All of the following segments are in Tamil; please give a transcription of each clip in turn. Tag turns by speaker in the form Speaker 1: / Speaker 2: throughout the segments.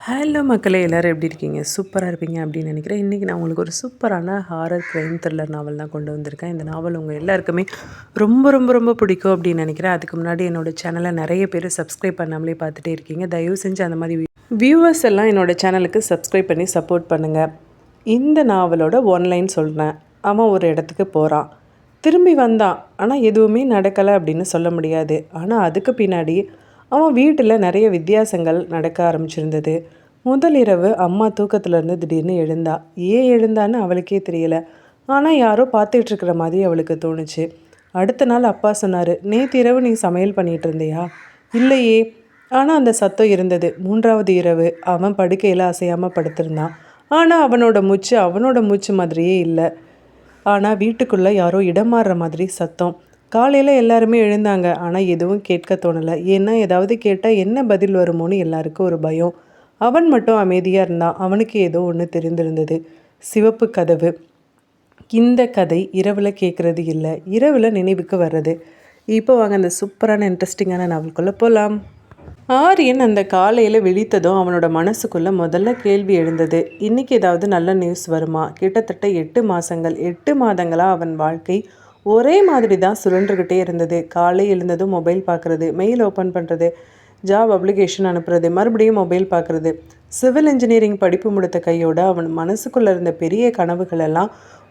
Speaker 1: ஹலோ மக்களே! எல்லாரும் எப்படி இருக்கீங்க? சூப்பரா இருப்பீங்க அப்படின்னு நினைக்கிறேன். இன்றைக்கி நான் உங்களுக்கு ஒரு சூப்பரான ஹாரர் கிரைம் த்ரில்லர் நாவல் தான் கொண்டு வந்திருக்கேன். இந்த நாவல் உங்கள் எல்லாருக்குமே ரொம்ப ரொம்ப ரொம்ப பிடிக்கும் அப்படின்னு நினைக்கிறேன். அதுக்கு முன்னாடி என்னோட சேனலை நிறைய பேர் சப்ஸ்கிரைப் பண்ணாமலே பார்த்துட்டே இருக்கீங்க. தயவு செஞ்சு அந்த மாதிரி வியூவர்ஸ் எல்லாம் என்னோட சேனலுக்கு சப்ஸ்கிரைப் பண்ணி சப்போர்ட் பண்ணுங்கள். இந்த நாவலோட ஒன்லைன் சொல்கிறேன். அவன் ஒரு இடத்துக்கு போகிறான். திரும்பி வந்தான். ஆனால் எதுவுமே நடக்கலை அப்படின்னு சொல்ல முடியாது. ஆனால் அதுக்கு பின்னாடி அவன் வீட்டில் நிறைய வித்தியாசங்கள் நடக்க ஆரம்பிச்சிருந்தது. முதல் இரவு அம்மா தூக்கத்துலேருந்து திடீர்னு எழுந்தா. ஏன் எழுந்தான்னு அவளுக்கே தெரியல. ஆனால் யாரோ பார்த்துட்டு இருக்கிற மாதிரி அவளுக்கு தோணுச்சு. அடுத்த நாள் அப்பா சொன்னார், நேற்று இரவு நீ சமையல் பண்ணிகிட்டு இருந்தியா? இல்லையே. ஆனால் அந்த சத்தம் இருந்தது. மூன்றாவது இரவு அவன் படுக்கையில் அசையாமல் படுத்திருந்தான். ஆனால் அவனோட மூச்சு மாதிரியே இல்லை. ஆனால் வீட்டுக்குள்ளே யாரோ இடம் மாறுற மாதிரி சத்தம். காலையில் எல்லாருமே எழுந்தாங்க. ஆனால் எதுவும் கேட்க தோணலை. ஏன்னா ஏதாவது கேட்டால் என்ன பதில் வருமோன்னு எல்லாருக்கும் ஒரு பயம். அவன் மட்டும் அமைதியாக இருந்தான். அவனுக்கு ஏதோ ஒன்று தெரிந்திருந்தது. சிவப்பு கதவு. இந்த கதை இரவில் கேட்குறது இல்லை, இரவில் நினைவுக்கு வர்றது. இப்போ வாங்க அந்த சூப்பரான இன்ட்ரெஸ்டிங்கான நாவலுக்குள்ளே போகலாம். ஆரியன் அந்த காலையில் விழித்ததும் அவனோட மனசுக்குள்ளே முதல்ல கேள்வி எழுந்தது. இன்றைக்கி ஏதாவது நல்ல நியூஸ் வருமா? கிட்டத்தட்ட 8 மாதங்கள் 8 மாதங்களாக அவன் வாழ்க்கை ஒரே மாதிரி தான் சுழன்றுக்கிட்டே இருந்தது. காலை எழுந்ததும் மொபைல் பார்க்குறது, மெயில் ஓப்பன் பண்ணுறது, ஜாப் அப்ளிகேஷன் அனுப்புறது, மறுபடியும் மொபைல் பார்க்குறது. சிவில் இன்ஜினியரிங் படிப்பு முடித்த கையோடு அவன் மனசுக்குள்ளே இருந்த பெரிய கனவுகள் எல்லாம்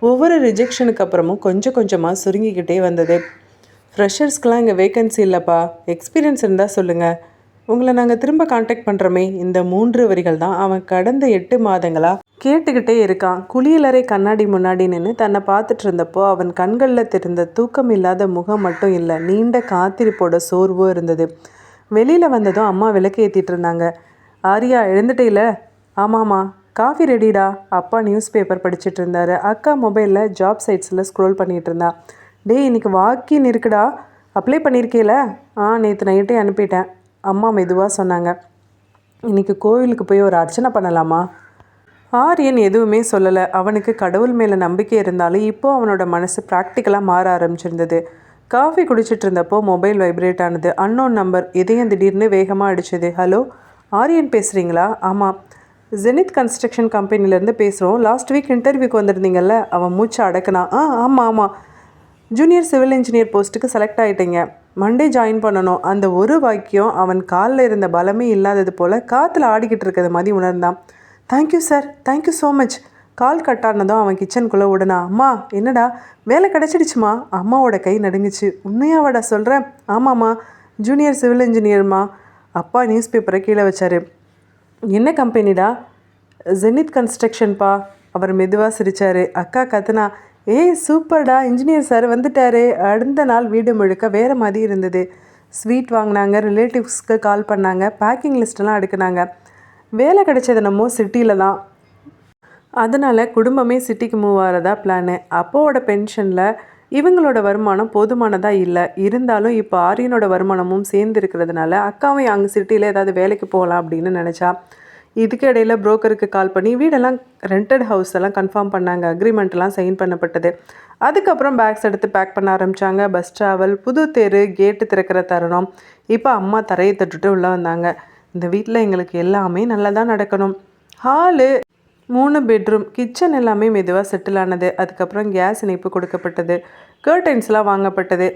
Speaker 1: ஒவ்வொரு ரிஜெக்ஷனுக்கு அப்புறமும் கொஞ்சம் கொஞ்சமாக சுருங்கிக்கிட்டே வந்தது. ஃப்ரெஷர்ஸ்க்கெலாம் இங்கே வேக்கன்சி இல்லைப்பா, எக்ஸ்பீரியன்ஸ் இருந்தால் சொல்லுங்கள், உங்களை நாங்கள் திரும்ப காண்டாக்ட் பண்ணுறோமே. இந்த 3 வரிகள் தான் அவன் கடந்த 8 மாதங்களாக கேட்டுக்கிட்டே இருக்கான். குளியலறை கண்ணாடி முன்னாடி நின்று தன்னை பார்த்துட்டு இருந்தப்போ அவன் கண்களில் தெரிந்த தூக்கம் இல்லாத முகம் மட்டும் இல்லை, நீண்ட காத்திருப்போட சோர்வும் இருந்தது. வெளியில் வந்ததும் அம்மா விளக்கு ஏற்றிட்டு இருந்தாங்க. ஆரியா எழுந்துட்டேல? ஆமாம்மா. காஃபி ரெடிடா. அப்பா நியூஸ் பேப்பர் படிச்சுட்டு இருந்தாரு. அக்கா மொபைலில் ஜாப் சைட்ஸில் ஸ்க்ரோல் பண்ணிகிட்டு இருந்தா. டே, இன்னைக்கு வாக்கின் இருக்குடா, அப்ளை பண்ணியிருக்கேல? நேற்று நைட்டே அனுப்பிட்டேன், அம்மா மெதுவாக சொன்னாங்க. இன்றைக்கி கோவிலுக்கு போய் ஒரு அர்ச்சனை பண்ணலாமா? ஆரியன் எதுவுமே சொல்லலை. அவனுக்கு கடவுள் மேலே நம்பிக்கை இருந்தாலும் இப்போது அவனோட மனசு ப்ராக்டிக்கலாக மாற ஆரம்பிச்சிருந்தது. காஃபி குடிச்சிட்டு இருந்தப்போ மொபைல் வைப்ரேட் ஆனது. Unknown number. இதயம் திடீர்னு வேகமாக அடிச்சது. ஹலோ, ஆரியன் பேசுகிறீங்களா? ஆமாம், ஜெனித் கன்ஸ்ட்ரக்ஷன் கம்பெனிலேருந்து பேசுகிறோம். லாஸ்ட் வீக் இன்டர்வியூக்கு வந்திருந்தீங்கல்ல? அவன் மூச்சை அடக்குனா. ஆமாம், ஜூனியர் சிவில் இன்ஜினியர் போஸ்ட்டுக்கு செலக்ட் ஆகிட்டீங்க, மண்டே ஜாயின் பண்ணணும். அந்த ஒரு வாக்கியம் அவன் காலில் இருந்த பலமே இல்லாதது போல் காற்றுல ஆடிக்கிட்டு இருக்கிறது மாதிரி உணர்ந்தான். Thank you sir, thank you so much. Call கட்டானதும் அவன் கிச்சனுக்குள்ளே ஓடுனா. அம்மா, என்னடா வேலை கிடச்சிடுச்சுமா? அம்மாவோட கை நடுங்குச்சு. உண்மையாவாடா சொல்கிறேன்? ஆமாம்மா, ஜூனியர் சிவில் இன்ஜினியர்மா. அப்பா நியூஸ் பேப்பரை கீழே வச்சார். என்ன கம்பெனிடா? ஜெனித் கன்ஸ்ட்ரக்ஷன்ப்பா. அவர் மெதுவாக சிரித்தார். அக்கா கத்துனா, ஏய் சூப்பர்டா, இன்ஜினியர் சார் வந்துட்டாரு. அடுத்த நாள் வீடு முழுக்க வேறு மாதிரி இருந்தது. ஸ்வீட் வாங்கினாங்க, ரிலேட்டிவ்ஸ்க்கு கால் பண்ணாங்க, பேக்கிங் லிஸ்ட்டெல்லாம் அடுக்குனாங்க. வேலை கிடைச்சது நம்ம சிட்டியில் தான். அதனால் குடும்பமே சிட்டிக்கு மூவ் ஆகிறதா பிளானு. அப்பாவோட பென்ஷனில் இவங்களோட வருமானம் போதுமானதாக இல்லை. இருந்தாலும் இப்போ ஆரியனோட வருமானமும் சேர்ந்து இருக்கிறதுனால அக்காவும் அங்கே சிட்டியில் ஏதாவது வேலைக்கு போகலாம் அப்படின்னு நினச்சா. இதுக்கு இடையில் புரோக்கருக்கு கால் பண்ணி வீடெல்லாம் ரெண்டட் ஹவுஸ் எல்லாம் கன்ஃபார்ம் பண்ணாங்க. அக்ரிமெண்ட்லாம் சைன் பண்ணப்பட்டது. அதுக்கப்புறம் பேக்ஸ் எடுத்து பேக் பண்ண ஆரம்பித்தாங்க. பஸ் ட்ராவல், புது தேர், கேட்டு திறக்கிற தருணம். இப்போ அம்மா தரையை தட்டுட்டு உள்ளே வந்தாங்க. இந்த வீட்டில் எங்களுக்கு எல்லாமே நல்லா தான் நடக்கணும். ஹாலு, 3 பெட்ரூம், கிச்சன் எல்லாமே மெதுவாக செட்டில் ஆனது. அதுக்கப்புறம் கேஸ் இணைப்பு கொடுக்கப்பட்டது. கர்டைன்ஸ்லாம் வாங்கப்பட்டது.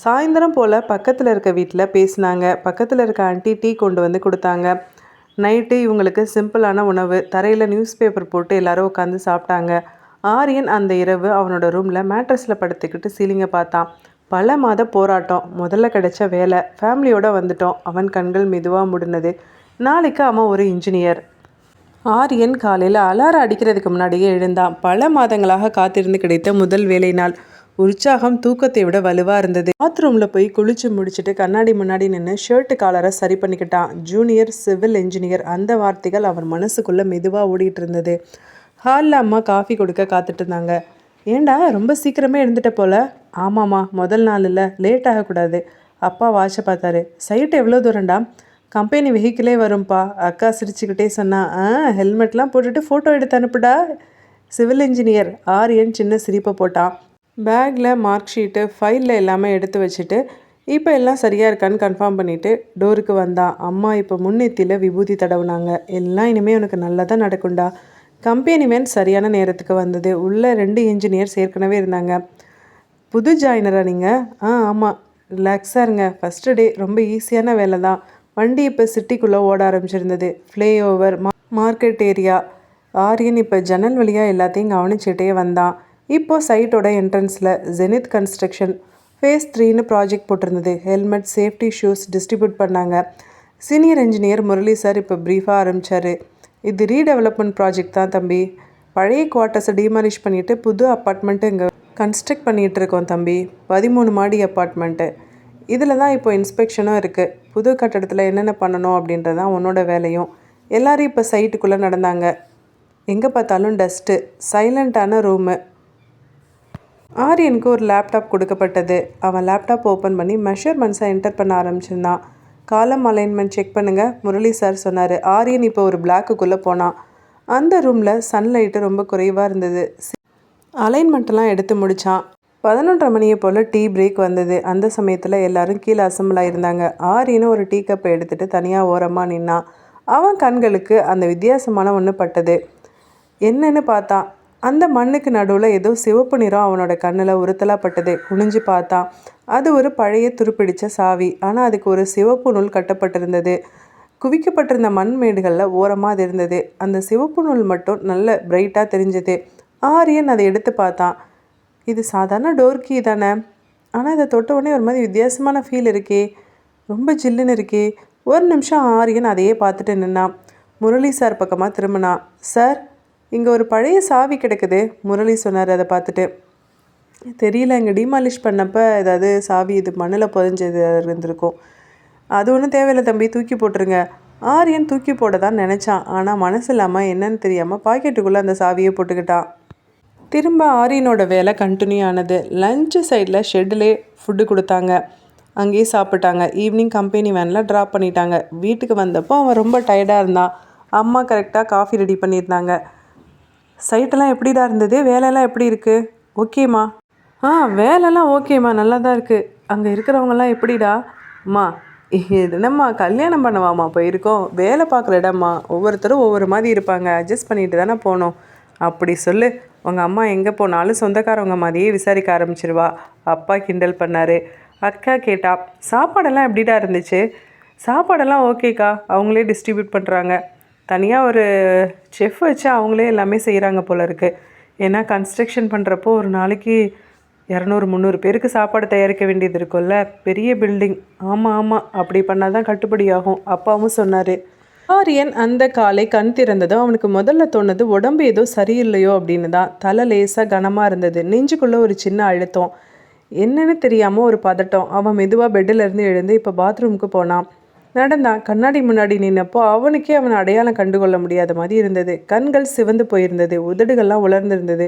Speaker 1: சாயந்தரம் போல் பக்கத்தில் இருக்க வீட்டில் பேசினாங்க. பக்கத்தில் இருக்க ஆண்டி டீ கொண்டு வந்து கொடுத்தாங்க. நைட்டு இவங்களுக்கு சிம்பிளான உணவு. தரையில் நியூஸ் பேப்பர் போட்டு எல்லோரும் உட்காந்து சாப்பிட்டாங்க. ஆரியன் அந்த இரவு அவனோட ரூமில் மேட்ரஸில் படுத்துக்கிட்டு சீலிங்கை பார்த்தான். பல மாத போராட்டம், முதல்ல கிடைச்ச வேலை, ஃபேமிலியோடு வந்துட்டோம். அவன் கண்கள் மெதுவாக முடினது. நாளைக்கு அவன் ஒரு இன்ஜினியர். ஆரியன் காலையில் அலாரம் அடிக்கிறதுக்கு முன்னாடியே எழுந்தான். பல மாதங்களாக காத்திருந்து கிடைத்த முதல் வேலை நாள். உற்சாகம் தூக்கத்தை விட வலுவாக இருந்தது. பாத்ரூமில் போய் குளிச்சு முடிச்சுட்டு கண்ணாடி முன்னாடி நின்று ஷர்ட்டு காலரை சரி பண்ணிக்கிட்டான். ஜூனியர் சிவில் இன்ஜினியர், அந்த வார்த்தைகள் அவன் மனசுக்குள்ளே மெதுவாக ஓடிட்டு இருந்தது. ஹாலில் அம்மா காஃபி கொடுக்க காத்துட்டு இருந்தாங்க. ஏண்டா ரொம்ப சீக்கிரமே எழுந்துட்ட போல? ஆமாம்மா, முதல் நாள் இல்லை, லேட் ஆகக்கூடாது. அப்பா வாட்சை பார்த்தாரு. சைட்டு எவ்வளோ தூரண்டா? கம்பெனி வெஹிக்கிளே வரும்ப்பா. அக்கா சிரிச்சுக்கிட்டே சொன்னா. ஹெல்மெட்லாம் போட்டுட்டு ஃபோட்டோ எடுத்து அனுப்புடா. Civil engineer. ஆரியன் சின்ன சிரிப்பை போட்டான். பேக்கில் மார்க் ஷீட்டு, ஃபைலில் எல்லாமே எடுத்து வச்சுட்டு, இப்போ எல்லாம் சரியாக இருக்கான்னு கன்ஃபார்ம் பண்ணிவிட்டு டோருக்கு வந்தான். அம்மா இப்போ முன்னெத்தியில் விபூதி தடவுனாங்க. எல்லாம் இனிமேல் உனக்கு நல்லதாக நடக்கும்டா. கம்பெனி வேன் சரியான நேரத்துக்கு வந்தது. உள்ளே 2 இன்ஜினியர்ஸ் ஏற்கனவே இருந்தாங்க. புது ஜாயினரா நீங்கள்? ஆமாம். ரிலாக்ஸாக இருங்க. ஃபஸ்ட்டு டே ரொம்ப ஈஸியான வேலை தான். வண்டி இப்போ சிட்டிக்குள்ளே ஓட ஆரம்பிச்சிருந்தது. Flyover, market area. ஆரியன் இப்போ ஜன்னல் வழியாக எல்லாத்தையும் கவனிச்சுட்டே வந்தான். இப்போது சைட்டோட என்ட்ரன்ஸில் ஜெனித் கன்ஸ்ட்ரக்ஷன் ஃபேஸ் 3ன்னு ப்ராஜெக்ட் போட்டிருந்தது. ஹெல்மெட், சேஃப்டி ஷூஸ் டிஸ்ட்ரிபியூட் பண்ணாங்க. சீனியர் இன்ஜினியர் முரளி சார் இப்போ ப்ரீஃபாக ஆரம்பித்தார். இது ரீடெவலப்மெண்ட் ப்ராஜெக்ட் தான் தம்பி. பழைய குவார்ட்டர்ஸை டீமாலிஷ் பண்ணிவிட்டு புது அப்பார்ட்மெண்ட்டு இங்கே கன்ஸ்ட்ரக்ட் பண்ணிகிட்டு இருக்கோம் தம்பி. 13 மாடி அப்பார்ட்மெண்ட்டு. இதில் தான் இப்போ இன்ஸ்பெக்ஷனும் இருக்குது. புது கட்டடத்தில் என்னென்ன பண்ணணும் அப்படின்றது தான் உன்னோட வேலையும். எல்லோரும் இப்போ சைட்டுக்குள்ளே நடந்தாங்க. எங்கே பார்த்தாலும் டஸ்ட்டு. சைலண்ட்டான ரூமு. ஆரியனுக்கு ஒரு லேப்டாப் கொடுக்கப்பட்டது. அவன் லேப்டாப் ஓப்பன் பண்ணி மெஷர்மெண்ட்ஸை என்டர் பண்ண ஆரம்பிச்சிருந்தான். காலம் அலைன்மெண்ட் செக் பண்ணுங்கள் முரளி சார் சொன்னார். ஆரியன் இப்போ ஒரு பிளாக்குக்குள்ளே போனான். அந்த ரூமில் சன்லைட்டு ரொம்ப குறைவாக இருந்தது. அலைன்மெண்ட்டெல்லாம் எடுத்து முடித்தான். 11:30 மணியை போல் டீ பிரேக் வந்தது. அந்த சமயத்தில் எல்லோரும் கீழே அசம்பிள் ஆகியிருந்தாங்க. ஆரியனும் ஒரு டீ கப்பை எடுத்துகிட்டு தனியாக ஓரமாக நின்னான். அவன் கண்களுக்கு அந்த வித்தியாசமான ஒன்று பட்டது. என்னன்னு பார்த்தான். அந்த மண்ணுக்கு நடுவில் ஏதோ சிவப்பு நிறம் அவனோட கண்ணில் உறுத்தலாக பட்டது. குனிஞ்சு பார்த்தான். அது ஒரு பழைய துருப்பிடிச்ச சாவி. ஆனால் அதுக்கு ஒரு சிவப்பு நூல் கட்டப்பட்டிருந்தது. குவிக்கப்பட்டிருந்த மண்மேடுகளில் ஓரமாக அது இருந்தது. அந்த சிவப்பு நூல் மட்டும் நல்ல பிரைட்டாக தெரிஞ்சது. ஆரியன் அதை எடுத்து பார்த்தான். இது சாதாரண டோர் கீ தானே, ஆனால் இதை தொட்ட உடனே ஒரு மாதிரி வித்தியாசமான ஃபீல் இருக்கே, ரொம்ப ஜில்லுன்னு இருக்கே. ஒரு நிமிஷம் ஆரியன் அதையே பார்த்துட்டு நின்னான். முரளி சார் பக்கமாக திரும்பினான். சார், இங்கே ஒரு பழைய சாவி கிடக்குது, முரளி சொன்னார். அதை பார்த்துட்டு தெரியல, இங்கே டிமாலிஷ் பண்ணப்போ ஏதாவது சாவி இது மண்ணில் புதைஞ்சது இருந்திருக்கும். அது ஒன்றும் தேவையில்லை தம்பி, தூக்கி போட்டுருங்க. ஆரியன் தூக்கி போட தான் நினச்சான். ஆனால் மனசு இல்லாமல் என்னன்னு தெரியாமல் பாக்கெட்டுக்குள்ளே அந்த சாவியை போட்டுக்கிட்டான். திரும்ப ஆரியனோட வேலை கண்டினியூ ஆனது. லஞ்சு சைடில் ஷெட்டிலே ஃபுட்டு கொடுத்தாங்க. அங்கேயே சாப்பிட்டாங்க. ஈவினிங் கம்பெனி வேனில் ட்ராப் பண்ணிட்டாங்க. வீட்டுக்கு வந்தப்போ அவன் ரொம்ப டயர்டாக இருந்தான். அம்மா கரெக்டாக காஃபி ரெடி பண்ணியிருந்தாங்க. சைட்டெல்லாம் எப்படிடா இருந்தது? வேலையெல்லாம் எப்படி இருக்குது? ஓகேம்மா. வேலைலாம் ஓகேம்மா, நல்லா தான் இருக்குது. அங்கே இருக்கிறவங்கெல்லாம் எப்படிடா? அம்மா, இது என்னம்மா கல்யாணம் பண்ணவாம்மா போயிருக்கோம்? வேலை பார்க்குற இடம்மா, ஒவ்வொருத்தரும் ஒவ்வொரு மாதிரி இருப்பாங்க, அட்ஜஸ்ட் பண்ணிட்டு தானே போகணும். அப்படி சொல்லு. உங்கள் அம்மா எங்கே போனாலும் சொந்தக்காரவங்க மாதிரியே விசாரிக்க ஆரம்பிச்சிருவா. அப்பா கிண்டல் பண்ணார். அக்கா கேட்டா, சாப்பாடெல்லாம் எப்படிடா இருந்துச்சு? சாப்பாடெல்லாம் ஓகேக்கா, அவங்களே டிஸ்ட்ரிபியூட் பண்ணுறாங்க. தனியாக ஒரு செஃப் வச்சு அவங்களே எல்லாமே செய்கிறாங்க போல இருக்குது. ஏன்னா கன்ஸ்ட்ரக்ஷன் பண்ணுறப்போ ஒரு நாளைக்கு 200-300 பேருக்கு சாப்பாடு தயாரிக்க வேண்டியது இருக்கும்ல, பெரிய பில்டிங். ஆமாம், அப்படி பண்ணால் தான் கட்டுப்படி ஆகும், அப்பாவும் சொன்னார். ஆரியன் அந்த காலை கண் திறந்ததும் அவனுக்கு முதல்ல தோணுது உடம்பு ஏதோ சரியில்லையோ அப்படின்னு தான். தலை லேசாக கனமாக இருந்தது. நெஞ்சுக்குள்ளே ஒரு சின்ன அழுத்தம். என்னன்னு தெரியாமல் ஒரு பதட்டம். அவன் மெதுவாக பெட்டிலேருந்து எழுந்து இப்போ பாத்ரூமுக்கு போனான். நடந்தான். கண்ணாடி முன்னாடி நின்னப்போ அவனுக்கே அவனை அடையாளம் கண்டுகொள்ள முடியாத மாதிரி இருந்தது. கண்கள் சிவந்து போயிருந்தது. உதடுகள்லாம் உலர்ந்திருந்தது.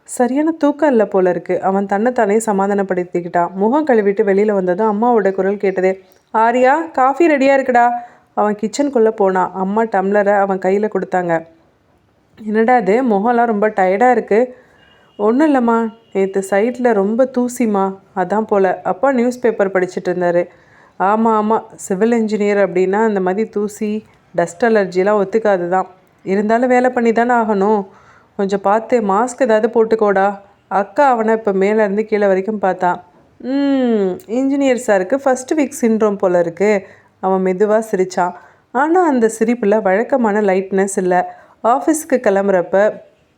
Speaker 1: சரியான தூக்கம் இல்லை போல இருக்குது. அவன் தன்னைத்தானே சமாதானப்படுத்திக்கிட்டான். முகம் கழுவிட்டு வெளியில் வந்ததும் அம்மாவோட குரல் கேட்டது. ஆரியா, காஃபி ரெடியாக இருக்குடா. அவன் கிச்சனுக்குள்ளே போனான். அம்மா டம்ளரை அவன் கையில் கொடுத்தாங்க. என்னடா இது, முகம்லாம் ரொம்ப டயர்டாக இருக்குது. ஒன்றும் இல்லைம்மா, நேற்று சைட்டில் ரொம்ப தூசிம்மா, அதான் போல். அப்பா நியூஸ் பேப்பர் படிச்சுட்டு இருந்தார். ஆமாம், சிவில் இன்ஜினியர் அப்படின்னா அந்த மாதிரி தூசி, டஸ்ட் அலர்ஜிலாம் ஒத்துக்காது தான். இருந்தாலும் வேலை பண்ணி தானே ஆகணும். கொஞ்சம் பார்த்து மாஸ்க் ஏதாவது போட்டுக்கோடா. அக்கா அவனை இப்போ மேலேருந்து கீழே வரைக்கும் பார்த்தான். இன்ஜினியர் சாருக்கு ஃபஸ்ட் வீக் சின்ட்ரோம் போல் இருக்குது. அவன் மெதுவாக சிரித்தான். ஆனால் அந்த சிரிப்பில் வழக்கமான லைட்னஸ் இல்லை. ஆஃபீஸுக்கு கிளம்புறப்ப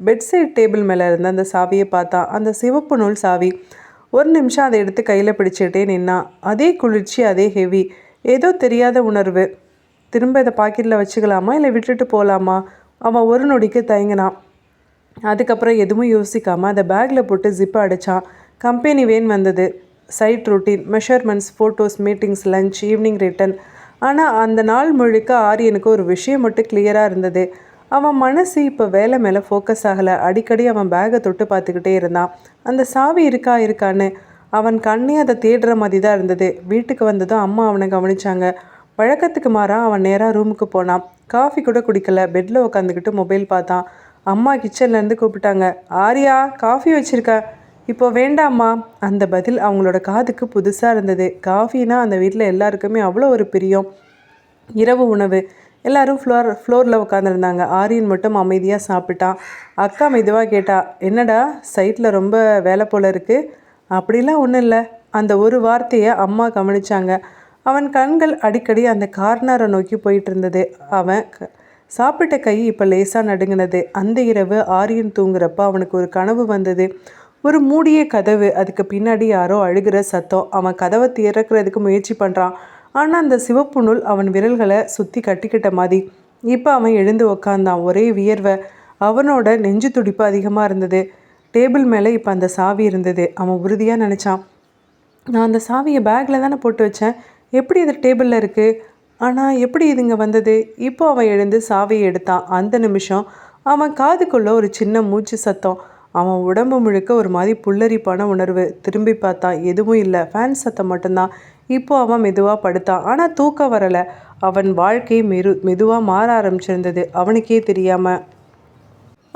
Speaker 1: பெட்சைட் டேபிள் மேலே இருந்த அந்த சாவியை பார்த்தான். அந்த சிவப்பு நூல் சாவி. ஒரு நிமிஷம் அதை எடுத்து கையில் பிடிச்சிட்டே நின்னான். அதே குளிர்ச்சி, அதே ஹெவி, ஏதோ தெரியாத உணர்வு. திரும்ப இதை பாக்கெட்டில் வச்சுக்கலாமா இல்லை விட்டுட்டு போகலாமா? அவன் ஒரு நொடிக்கு தயங்கினான். அதுக்கப்புறம் எதுவும் யோசிக்காமல் அதை பேக்கில் போட்டு ஜிப்பை அடித்தான். கம்பெனி வேன் வந்தது. Site routine, measurements, photos, meetings, lunch, evening return. ஆனால் அந்த நாள் முழுக்க ஆரியனுக்கு ஒரு விஷயம் மட்டும் கிளியராக இருந்தது. அவன் மனசு இப்போ வேலை மேலே ஃபோக்கஸ் ஆகலை. அடிக்கடி அவன் பேக்கை தொட்டு பார்த்துக்கிட்டே இருந்தான். அந்த சாவி இருக்கான்னு. அவன் கண்ணே அதை தேடுற மாதிரி தான் இருந்தது. வீட்டுக்கு வந்ததும் அம்மா அவனை கவனிச்சாங்க. வழக்கத்துக்கு மாறாக அவன் நேராக ரூமுக்கு போனான். காஃபி கூட குடிக்கல. பெட்டில் உட்காந்துக்கிட்டு மொபைல் பார்த்தான். அம்மா கிச்சன்லேருந்து கூப்பிட்டாங்க. ஆரியா, காஃபி வச்சுருக்க. இப்போ வேண்டாம்மா. அந்த பதில் அவங்களோட காதுக்கு புதுசாக இருந்தது. காஃபினா அந்த வீட்டில் எல்லாருக்குமே அவ்வளோ ஒரு பிரியம். இரவு உணவு எல்லாரும் ஃப்ளோரில் உட்காந்துருந்தாங்க. ஆரியன் மட்டும் அமைதியாக சாப்பிட்டான். அக்கா மெதுவாக கேட்டா, என்னடா சைட்டில் ரொம்ப வேலை போல் இருக்குது? அப்படிலாம் ஒன்றும் இல்லை. அந்த ஒரு வார்த்தையை அம்மா கவனிச்சாங்க. அவன் கண்கள் அடிக்கடி அந்த கார்னரை நோக்கி போயிட்டு இருந்தது. அவன் சாப்பிட்ட கை இப்போ லேசாக நடுங்கினது. அந்த இரவு ஆரியன் தூங்குறப்ப அவனுக்கு ஒரு கனவு வந்தது. ஒரு மூடிய கதவு, அதுக்கு பின்னாடி யாரோ அழுகிற சத்தம். அவன் கதவை திறக்கிறதுக்கு முயற்சி பண்ணுறான். ஆனால் அந்த சிவப்பு நூல் அவன் விரல்களை சுற்றி கட்டிக்கிட்ட மாதிரி. இப்போ அவன் எழுந்து உக்காந்தான். ஒரே வியர்வை. அவனோட நெஞ்சு துடிப்பு அதிகமாக இருந்தது. டேபிள் மேலே இப்போ அந்த சாவி இருந்தது. அவன் உறுதியாக நினச்சான், நான் அந்த சாவியை பேக்கில் தானே போட்டு வச்சேன். எப்படி இது டேபிளில் இருக்குது? ஆனால் எப்படி இதுங்க வந்தது? இப்போ அவன் எழுந்து சாவியை எடுத்தான். அந்த நிமிஷம் அவன் காதுக்குள்ளே ஒரு சின்ன மூச்சு சத்தம். அவன் உடம்பு முழுக்க ஒரு மாதிரி புல்லரிப்பான உணர்வு. திரும்பி பார்த்தான். எதுவும் இல்லை, ஃபேன் சத்தம் மட்டும்தான். இப்போ அவன் மெதுவாக படுத்தான். ஆனால் தூக்கம் வரலை. அவன் வாழ்க்கை மெதுவாக மாற ஆரம்பிச்சிருந்தது அவனுக்கே தெரியாமல்.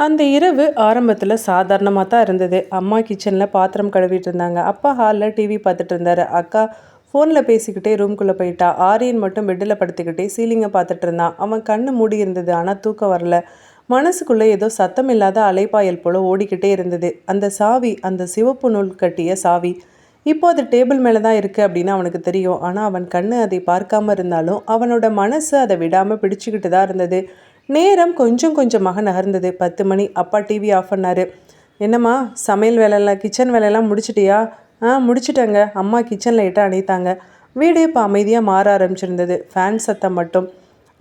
Speaker 1: அந்த இரவு ஆரம்பத்தில் சாதாரணமாக தான் இருந்தது. அம்மா கிச்சனில் பாத்திரம் கழுவிட்டு இருந்தாங்க. அப்பா ஹாலில் டிவி பார்த்துட்டு இருந்தார். அக்கா ஃபோனில் பேசிக்கிட்டே ரூம்குள்ளே போயிட்டா. ஆரியன் மட்டும் பெட்டில் படுத்துக்கிட்டே சீலிங்கை பார்த்துட்டு இருந்தான். அவன் கண்ணு மூடி இருந்தது, ஆனால் தூக்கம் வரல. மனசுக்குள்ளே ஏதோ சத்தம் இல்லாத அலைப்பாயல் போல் ஓடிக்கிட்டே இருந்தது. அந்த சாவி, அந்த சிவப்பு நூல் கட்டிய சாவி, இப்போ அது டேபிள் மேலே தான் இருக்குது அப்படின்னு அவனுக்கு தெரியும். ஆனால் அவன் கண்ணு அதை பார்க்காம இருந்தாலும் அவனோட மனசு அதை விடாமல் பிடிச்சிக்கிட்டு தான் இருந்தது. நேரம் கொஞ்சம் கொஞ்சமாக நகர்ந்தது. 10 மணி. அப்பா டிவி ஆஃப் பண்ணார். என்னம்மா சமையல் வேலையெல்லாம், கிச்சன் வேலையெல்லாம் முடிச்சிட்டியா? முடிச்சிட்டேங்க. அம்மா கிச்சன் லைட்டாக அணைத்தாங்க. வீடு இப்போ அமைதியாக மாற ஆரம்பிச்சிருந்தது. ஃபேன் சத்தம் மட்டும்.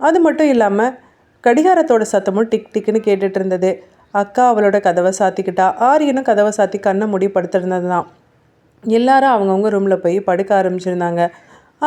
Speaker 1: அது மட்டும் இல்லாமல் கடிகாரத்தோட சத்தமும் டிக் டிக்குன்னு கேட்டுட்டு இருந்தது. அக்கா அவளோட கதவை சாத்திக்கிட்டா. ஆரியனும் கதவை சாத்தி கண்ணை மூடி படுத்திருந்தது தான். எல்லாரும் அவங்கவுங்க ரூமில் போய் படுக்க ஆரம்பிச்சிருந்தாங்க.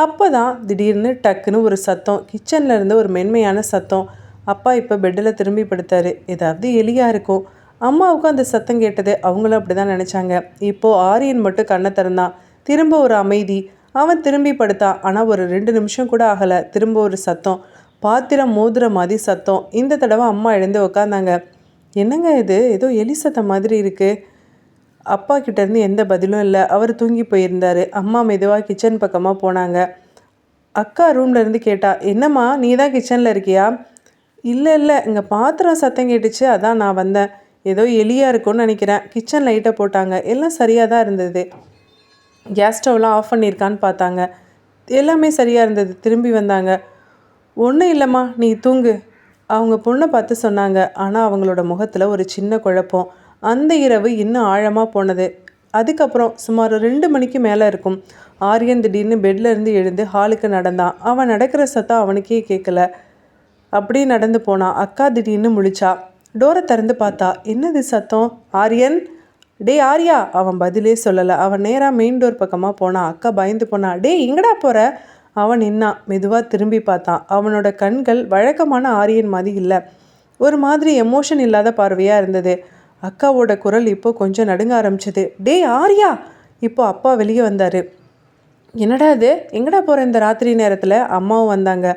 Speaker 1: அப்போ தான் திடீர்னு டக்குன்னு ஒரு சத்தம். கிச்சனில் இருந்து ஒரு மென்மையான சத்தம். அப்பா இப்போ பெட்டில் திரும்பி படுத்தார். ஏதாவது எலியாக இருக்கும். அம்மாவுக்கும் அந்த சத்தம் கேட்டது. அவங்களும் அப்படி தான் நினச்சாங்க. இப்போது ஆரியன் மட்டும் கண்ணை திறந்தான். திரும்ப ஒரு அமைதி. அவன் திரும்பி படுத்தான். ஆனால் ஒரு 2 நிமிஷம் கூட ஆகலை. திரும்ப ஒரு சத்தம். பாத்திரம் மோதுற மாதிரி சத்தம். இந்த தடவை அம்மா எழுந்து உக்காந்தாங்க. என்னங்க இது? ஏதோ எலி சத்தம் மாதிரி இருக்குது. அப்பா கிட்டேருந்து எந்த பதிலும் இல்லை. அவர் தூங்கி போயிருந்தார். அம்மா மெதுவாக கிச்சன் பக்கமாக போனாங்க. அக்கா ரூம்லேருந்து கேட்டா, என்னம்மா நீ தான் கிச்சனில் இருக்கியா? இல்லை இல்லை, இங்கே பாத்திரம் சத்தம் கேட்டுச்சு, அதான் நான் வந்தேன். ஏதோ எலியாக இருக்கும்னு நினைக்கிறேன். கிச்சன் லைட்டை போட்டாங்க. எல்லாம் சரியாக தான் இருந்தது. கேஸ் ஸ்டவ்லாம் ஆஃப் பண்ணியிருக்கான்னு பார்த்தாங்க. எல்லாமே சரியாக இருந்தது. திரும்பி வந்தாங்க. ஒன்றும் இல்லைம்மா, நீ தூங்கு, அவங்க பொண்ணை பார்த்து சொன்னாங்க. ஆனால் அவங்களோட முகத்தில் ஒரு சின்ன குழப்பம். அந்த இரவு இன்னும் ஆழமாக போனது. அதுக்கப்புறம் சுமார் 2 மணிக்கு மேலே இருக்கும். ஆரியன் திடீர்னு பெட்டில் இருந்து எழுந்து ஹாலுக்கு நடந்தான். அவன் நடக்கிற சத்தம் அவனுக்கே கேட்கல. அப்படியே நடந்து போனான். அக்கா திடீர்னு முழிச்சா. டோரை திறந்து பார்த்தா. என்னது சத்தம்? ஆரியன், டே ஆரியா. அவன் பதிலே சொல்லலை. அவன் நேராக மெயின் டோர் பக்கமாக போனான். அக்கா பயந்து போனான். டே எங்கடா போகிற? அவன் நின்னான். மெதுவாக திரும்பி பார்த்தான். அவனோட கண்கள் வழக்கமான ஆரியன் மாதிரி இல்லை. ஒரு மாதிரி எமோஷன் இல்லாத பார்வையாக இருந்தது. அக்காவோட குரல் இப்போ கொஞ்சம் நடுங்க ஆரம்பிச்சது. டே ஆரியா. இப்போ அப்பா வெளியே வந்தார். என்னடா இது? எங்கடா போகிற இந்த ராத்திரி நேரத்தில்? அம்மாவும் வந்தாங்க.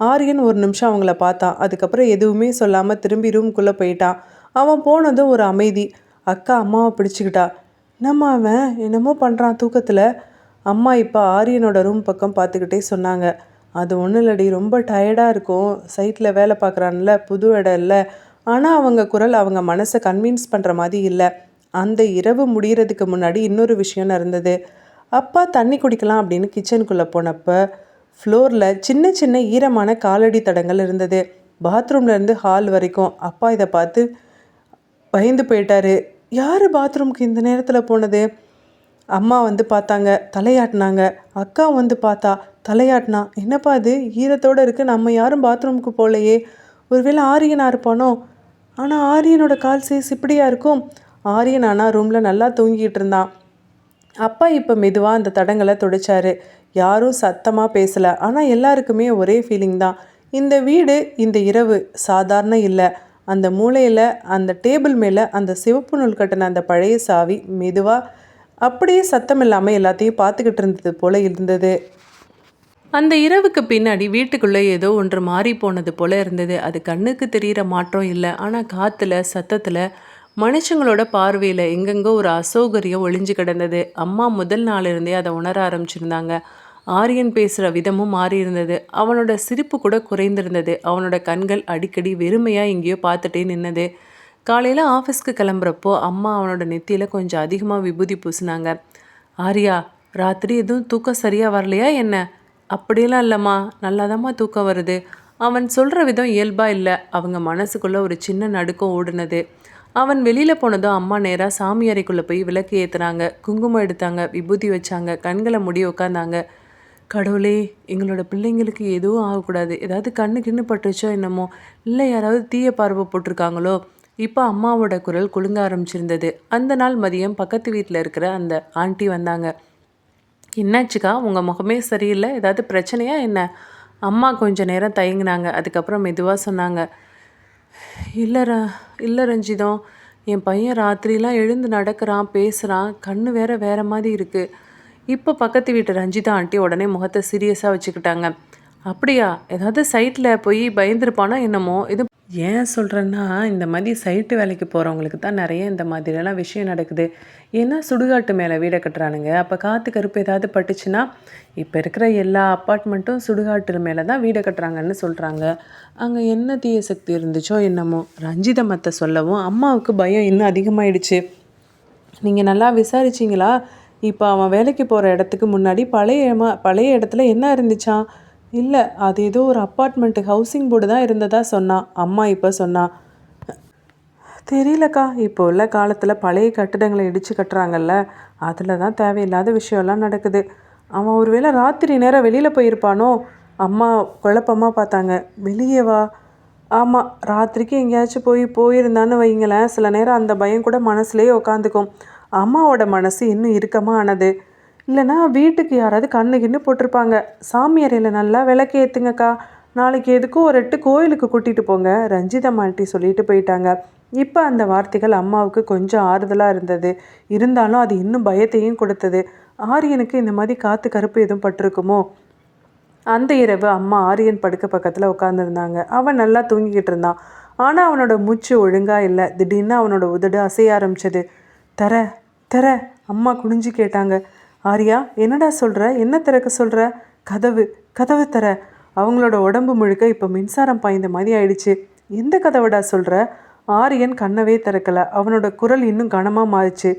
Speaker 1: ஆரியன் ஒரு நிமிஷம் அவங்கள பார்த்தான். அதுக்கப்புறம் எதுவுமே சொல்லாமல் திரும்பி ரூம்குள்ளே போயிட்டான். அவன் போனதும் ஒரு அமைதி. அக்கா அம்மாவை பிடிச்சிக்கிட்டா. என்னம்மா அவன் என்னமோ பண்ணுறான் தூக்கத்தில்? அம்மா இப்போ ஆரியனோட ரூம் பக்கம் பார்த்துக்கிட்டே சொன்னாங்க. அது ஒன்றும் இல்லடி, ரொம்ப டயர்டாக இருக்கும். சைட்டில் வேலை பார்க்குறான்ல, புது இடம் இல்லை. ஆனால் அவங்க குரல் அவங்க மனசை கன்வின்ஸ் பண்ணுற மாதிரி இல்லை. அந்த இரவு முடிகிறதுக்கு முன்னாடி இன்னொரு விஷயம் நடந்தது. அப்பா தண்ணி குடிக்கலாம் அப்படின்னு கிச்சனுக்குள்ளே போனப்போ ஃப்ளோரில் சின்ன சின்ன ஈரமான காலடி தடங்கள் இருந்தது. பாத்ரூம்லேருந்து ஹால் வரைக்கும். அப்பா இதை பார்த்து பயந்து போயிட்டாரு. யார் பாத்ரூமுக்கு இந்த நேரத்தில் போனது? அம்மா வந்து பார்த்தாங்க, தலையாட்டினாங்க. அக்கா வந்து பார்த்தா, தலையாட்டினா. என்னப்பா இது ஈரத்தோடு இருக்குது, நம்ம யாரும் பாத்ரூமுக்கு போகலையே, ஒருவேளை ஆரியனாக இருப்பானோ? ஆனால் ஆரியனோட கால் சைஸ் இப்படியா இருக்கும்? ஆரியன் ஆனால் ரூமில் நல்லா தூங்கிட்டு இருந்தான். அப்பா இப்போ மெதுவாக அந்த தடங்களை துடைச்சாரு. யாரும் சத்தமாக பேசலை. ஆனால் எல்லாருக்குமே ஒரே ஃபீலிங் தான். இந்த வீடு இந்த இரவு சாதாரண இல்லை. அந்த மூலையில் அந்த டேபிள் மேலே அந்த சிவப்பு நூல் கட்டின அந்த பழைய சாவி மெதுவாக அப்படியே சத்தம் இல்லாமல் எல்லாத்தையும் பார்த்துக்கிட்டு இருந்தது போல் இருந்தது. அந்த இரவுக்கு பின்னாடி வீட்டுக்குள்ளே ஏதோ ஒன்று மாறி போனது போல் இருந்தது. அது கண்ணுக்கு தெரிகிற மாற்றம் இல்லை. ஆனால் காற்றுல, சத்தத்தில், மனுஷங்களோட பார்வையில் எங்கெங்கோ ஒரு அசௌகரியம் ஒளிஞ்சு கிடந்தது. அம்மா முதல் நாளிருந்தே அதை உணர ஆரம்பிச்சிருந்தாங்க. ஆரியன் பேசுகிற விதமும் மாறி இருந்தது. அவனோட சிரிப்பு கூட குறைந்திருந்தது. அவனோட கண்கள் அடிக்கடி வெறுமையாக எங்கேயோ பார்த்துட்டே நின்னது. காலையில் ஆஃபீஸ்க்கு கிளம்புறப்போ அம்மா அவனோட நெத்தியில் கொஞ்சம் அதிகமாக விபூதி பூசினாங்க. ஆரியா, ராத்திரி எதுவும் தூக்கம் சரியாக வரலையா என்ன? அப்படியெல்லாம் இல்லைம்மா, நல்லாதாம்மா தூக்கம் வருது. அவன் சொல்கிற விதம் இயல்பாக இல்லை. அவங்க மனசுக்குள்ளே ஒரு சின்ன நடுக்கம் ஓடுனது. அவன் வெளியில் போனதும் அம்மா நேராக சாமி அறைக்குள்ளே போய் விளக்கு ஏற்றுனாங்க, குங்குமம் எடுத்தாங்க, விபூதி வச்சாங்க, கண்களை மூடி உட்காந்தாங்க. கடவுளே, எங்களோட பிள்ளைங்களுக்கு எதுவும் ஆகக்கூடாது. ஏதாவது கண்ணு கிண்ணு பட்டுச்சோ என்னமோ, இல்லை யாராவது தீய பார்வை போட்டிருக்காங்களோ. இப்போ அம்மாவோட குரல் குலுங்க ஆரம்பிச்சிருந்தது. அந்த நாள் மதியம் பக்கத்து வீட்டில் இருக்கிற அந்த ஆண்டி வந்தாங்க. என்னாச்சுக்கா, உங்கள் முகமே சரியில்லை, ஏதாவது பிரச்சனையா என்ன? அம்மா கொஞ்சம் நேரம் தயங்கினாங்க. அதுக்கப்புறம் மெதுவாக சொன்னாங்க, இல்லை இல்லை ரஞ்சிதம், என் பையன் ராத்திரிலாம் எழுந்து நடக்கிறான், பேசுகிறான், கண்ணு வேற மாதிரி இருக்குது. இப்போ பக்கத்து வீட்டு ரஞ்சிதா ஆண்டி உடனே முகத்தை சீரியஸாக வச்சுக்கிட்டாங்க. அப்படியா, ஏதாவது சைட்டில் போய் பயந்துருப்பானோ என்னமோ? இது ஏன் சொல்கிறேன்னா, இந்த மாதிரி சைட்டு வேலைக்கு போகிறவங்களுக்கு தான் நிறைய இந்த மாதிரியெல்லாம் விஷயம் நடக்குது. ஏன்னா சுடுகாட்டு மேலே வீடை கட்டுறானுங்க. அப்போ காற்று கருப்பு ஏதாவது பட்டுச்சுன்னா, இப்போ இருக்கிற எல்லா அப்பார்ட்மெண்ட்டும் சுடுகாட்டு மேலே தான் வீடை கட்டுறாங்கன்னு சொல்கிறாங்க. அங்கே என்ன தீய சக்தி இருந்துச்சோ என்னமோ. ரஞ்சிதமத்தை சொல்லவும் அம்மாவுக்கு பயம் இன்னும் அதிகமாகிடுச்சு. நீங்கள் நல்லா விசாரிச்சிங்களா? இப்போ அவன் வேலைக்கு போகிற இடத்துக்கு முன்னாடி பழைய இடத்துல என்ன இருந்துச்சான்? இல்லை, அது ஏதோ ஒரு அப்பார்ட்மெண்ட்டு ஹவுசிங் போர்டு தான் இருந்ததா சொன்னான். அம்மா இப்போ சொன்னான். தெரியலக்கா, இப்போ உள்ள காலத்தில் பழைய கட்டிடங்களை இடித்து கட்டுறாங்கல்ல, அதில் தான் தேவையில்லாத விஷயம்லாம் நடக்குது. அவன் ஒருவேளை ராத்திரி நேரம் வெளியில் போயிருப்பானோ? அம்மா குழப்பமாக பார்த்தாங்க. வெளியே வா? ஆமாம், ராத்திரிக்கு எங்கேயாச்சும் போயிருந்தான்னு வைங்களேன், சில நேரம் அந்த பயம் கூட மனசுலேயே உட்காந்துக்கும். அம்மாவோட மனசு இன்னும் இறுக்கமாக ஆனது. இல்லைனா வீட்டுக்கு யாராவது கண்ணு கிண்ணு போட்டிருப்பாங்க. சாமி அறையில் நல்லா விளக்கு ஏற்றுங்கக்கா, நாளைக்கு எதுக்கும் ஒரு 8 கோயிலுக்கு கூட்டிகிட்டு போங்க, ரஞ்சிதம் ஆண்டி சொல்லிட்டு போயிட்டாங்க. இப்போ அந்த வார்த்தைகள் அம்மாவுக்கு கொஞ்சம் ஆறுதலாக இருந்தது. இருந்தாலும் அது இன்னும் பயத்தையும் கொடுத்தது. ஆரியனுக்கு இந்த மாதிரி காற்று கருப்பு எதுவும் பட்டிருக்குமோ? அந்த இரவு அம்மா ஆரியன் படுக்க பக்கத்தில் உட்காந்துருந்தாங்க. அவன் நல்லா தூங்கிக்கிட்டு இருந்தான். ஆனால் அவனோட மூச்சு ஒழுங்காக இல்லை. திடீர்னு அவனோட உதடு அசைய ஆரம்பிச்சது. தர தர அம்மா குனிஞ்சு கேட்டாங்க. ஆரியா, என்னடா சொல்கிற? என்ன திறக்க சொல்கிற? கதவு தர. அவங்களோட உடம்பு முழுக்க இப்போ மின்சாரம் பாய்ந்த மாதிரி ஆயிடுச்சு. எந்த கதவுடா சொல்கிற? ஆரியன் கண்ணவே திறக்கலை. அவனோட குரல் இன்னும் கனமாக மாறிச்சு.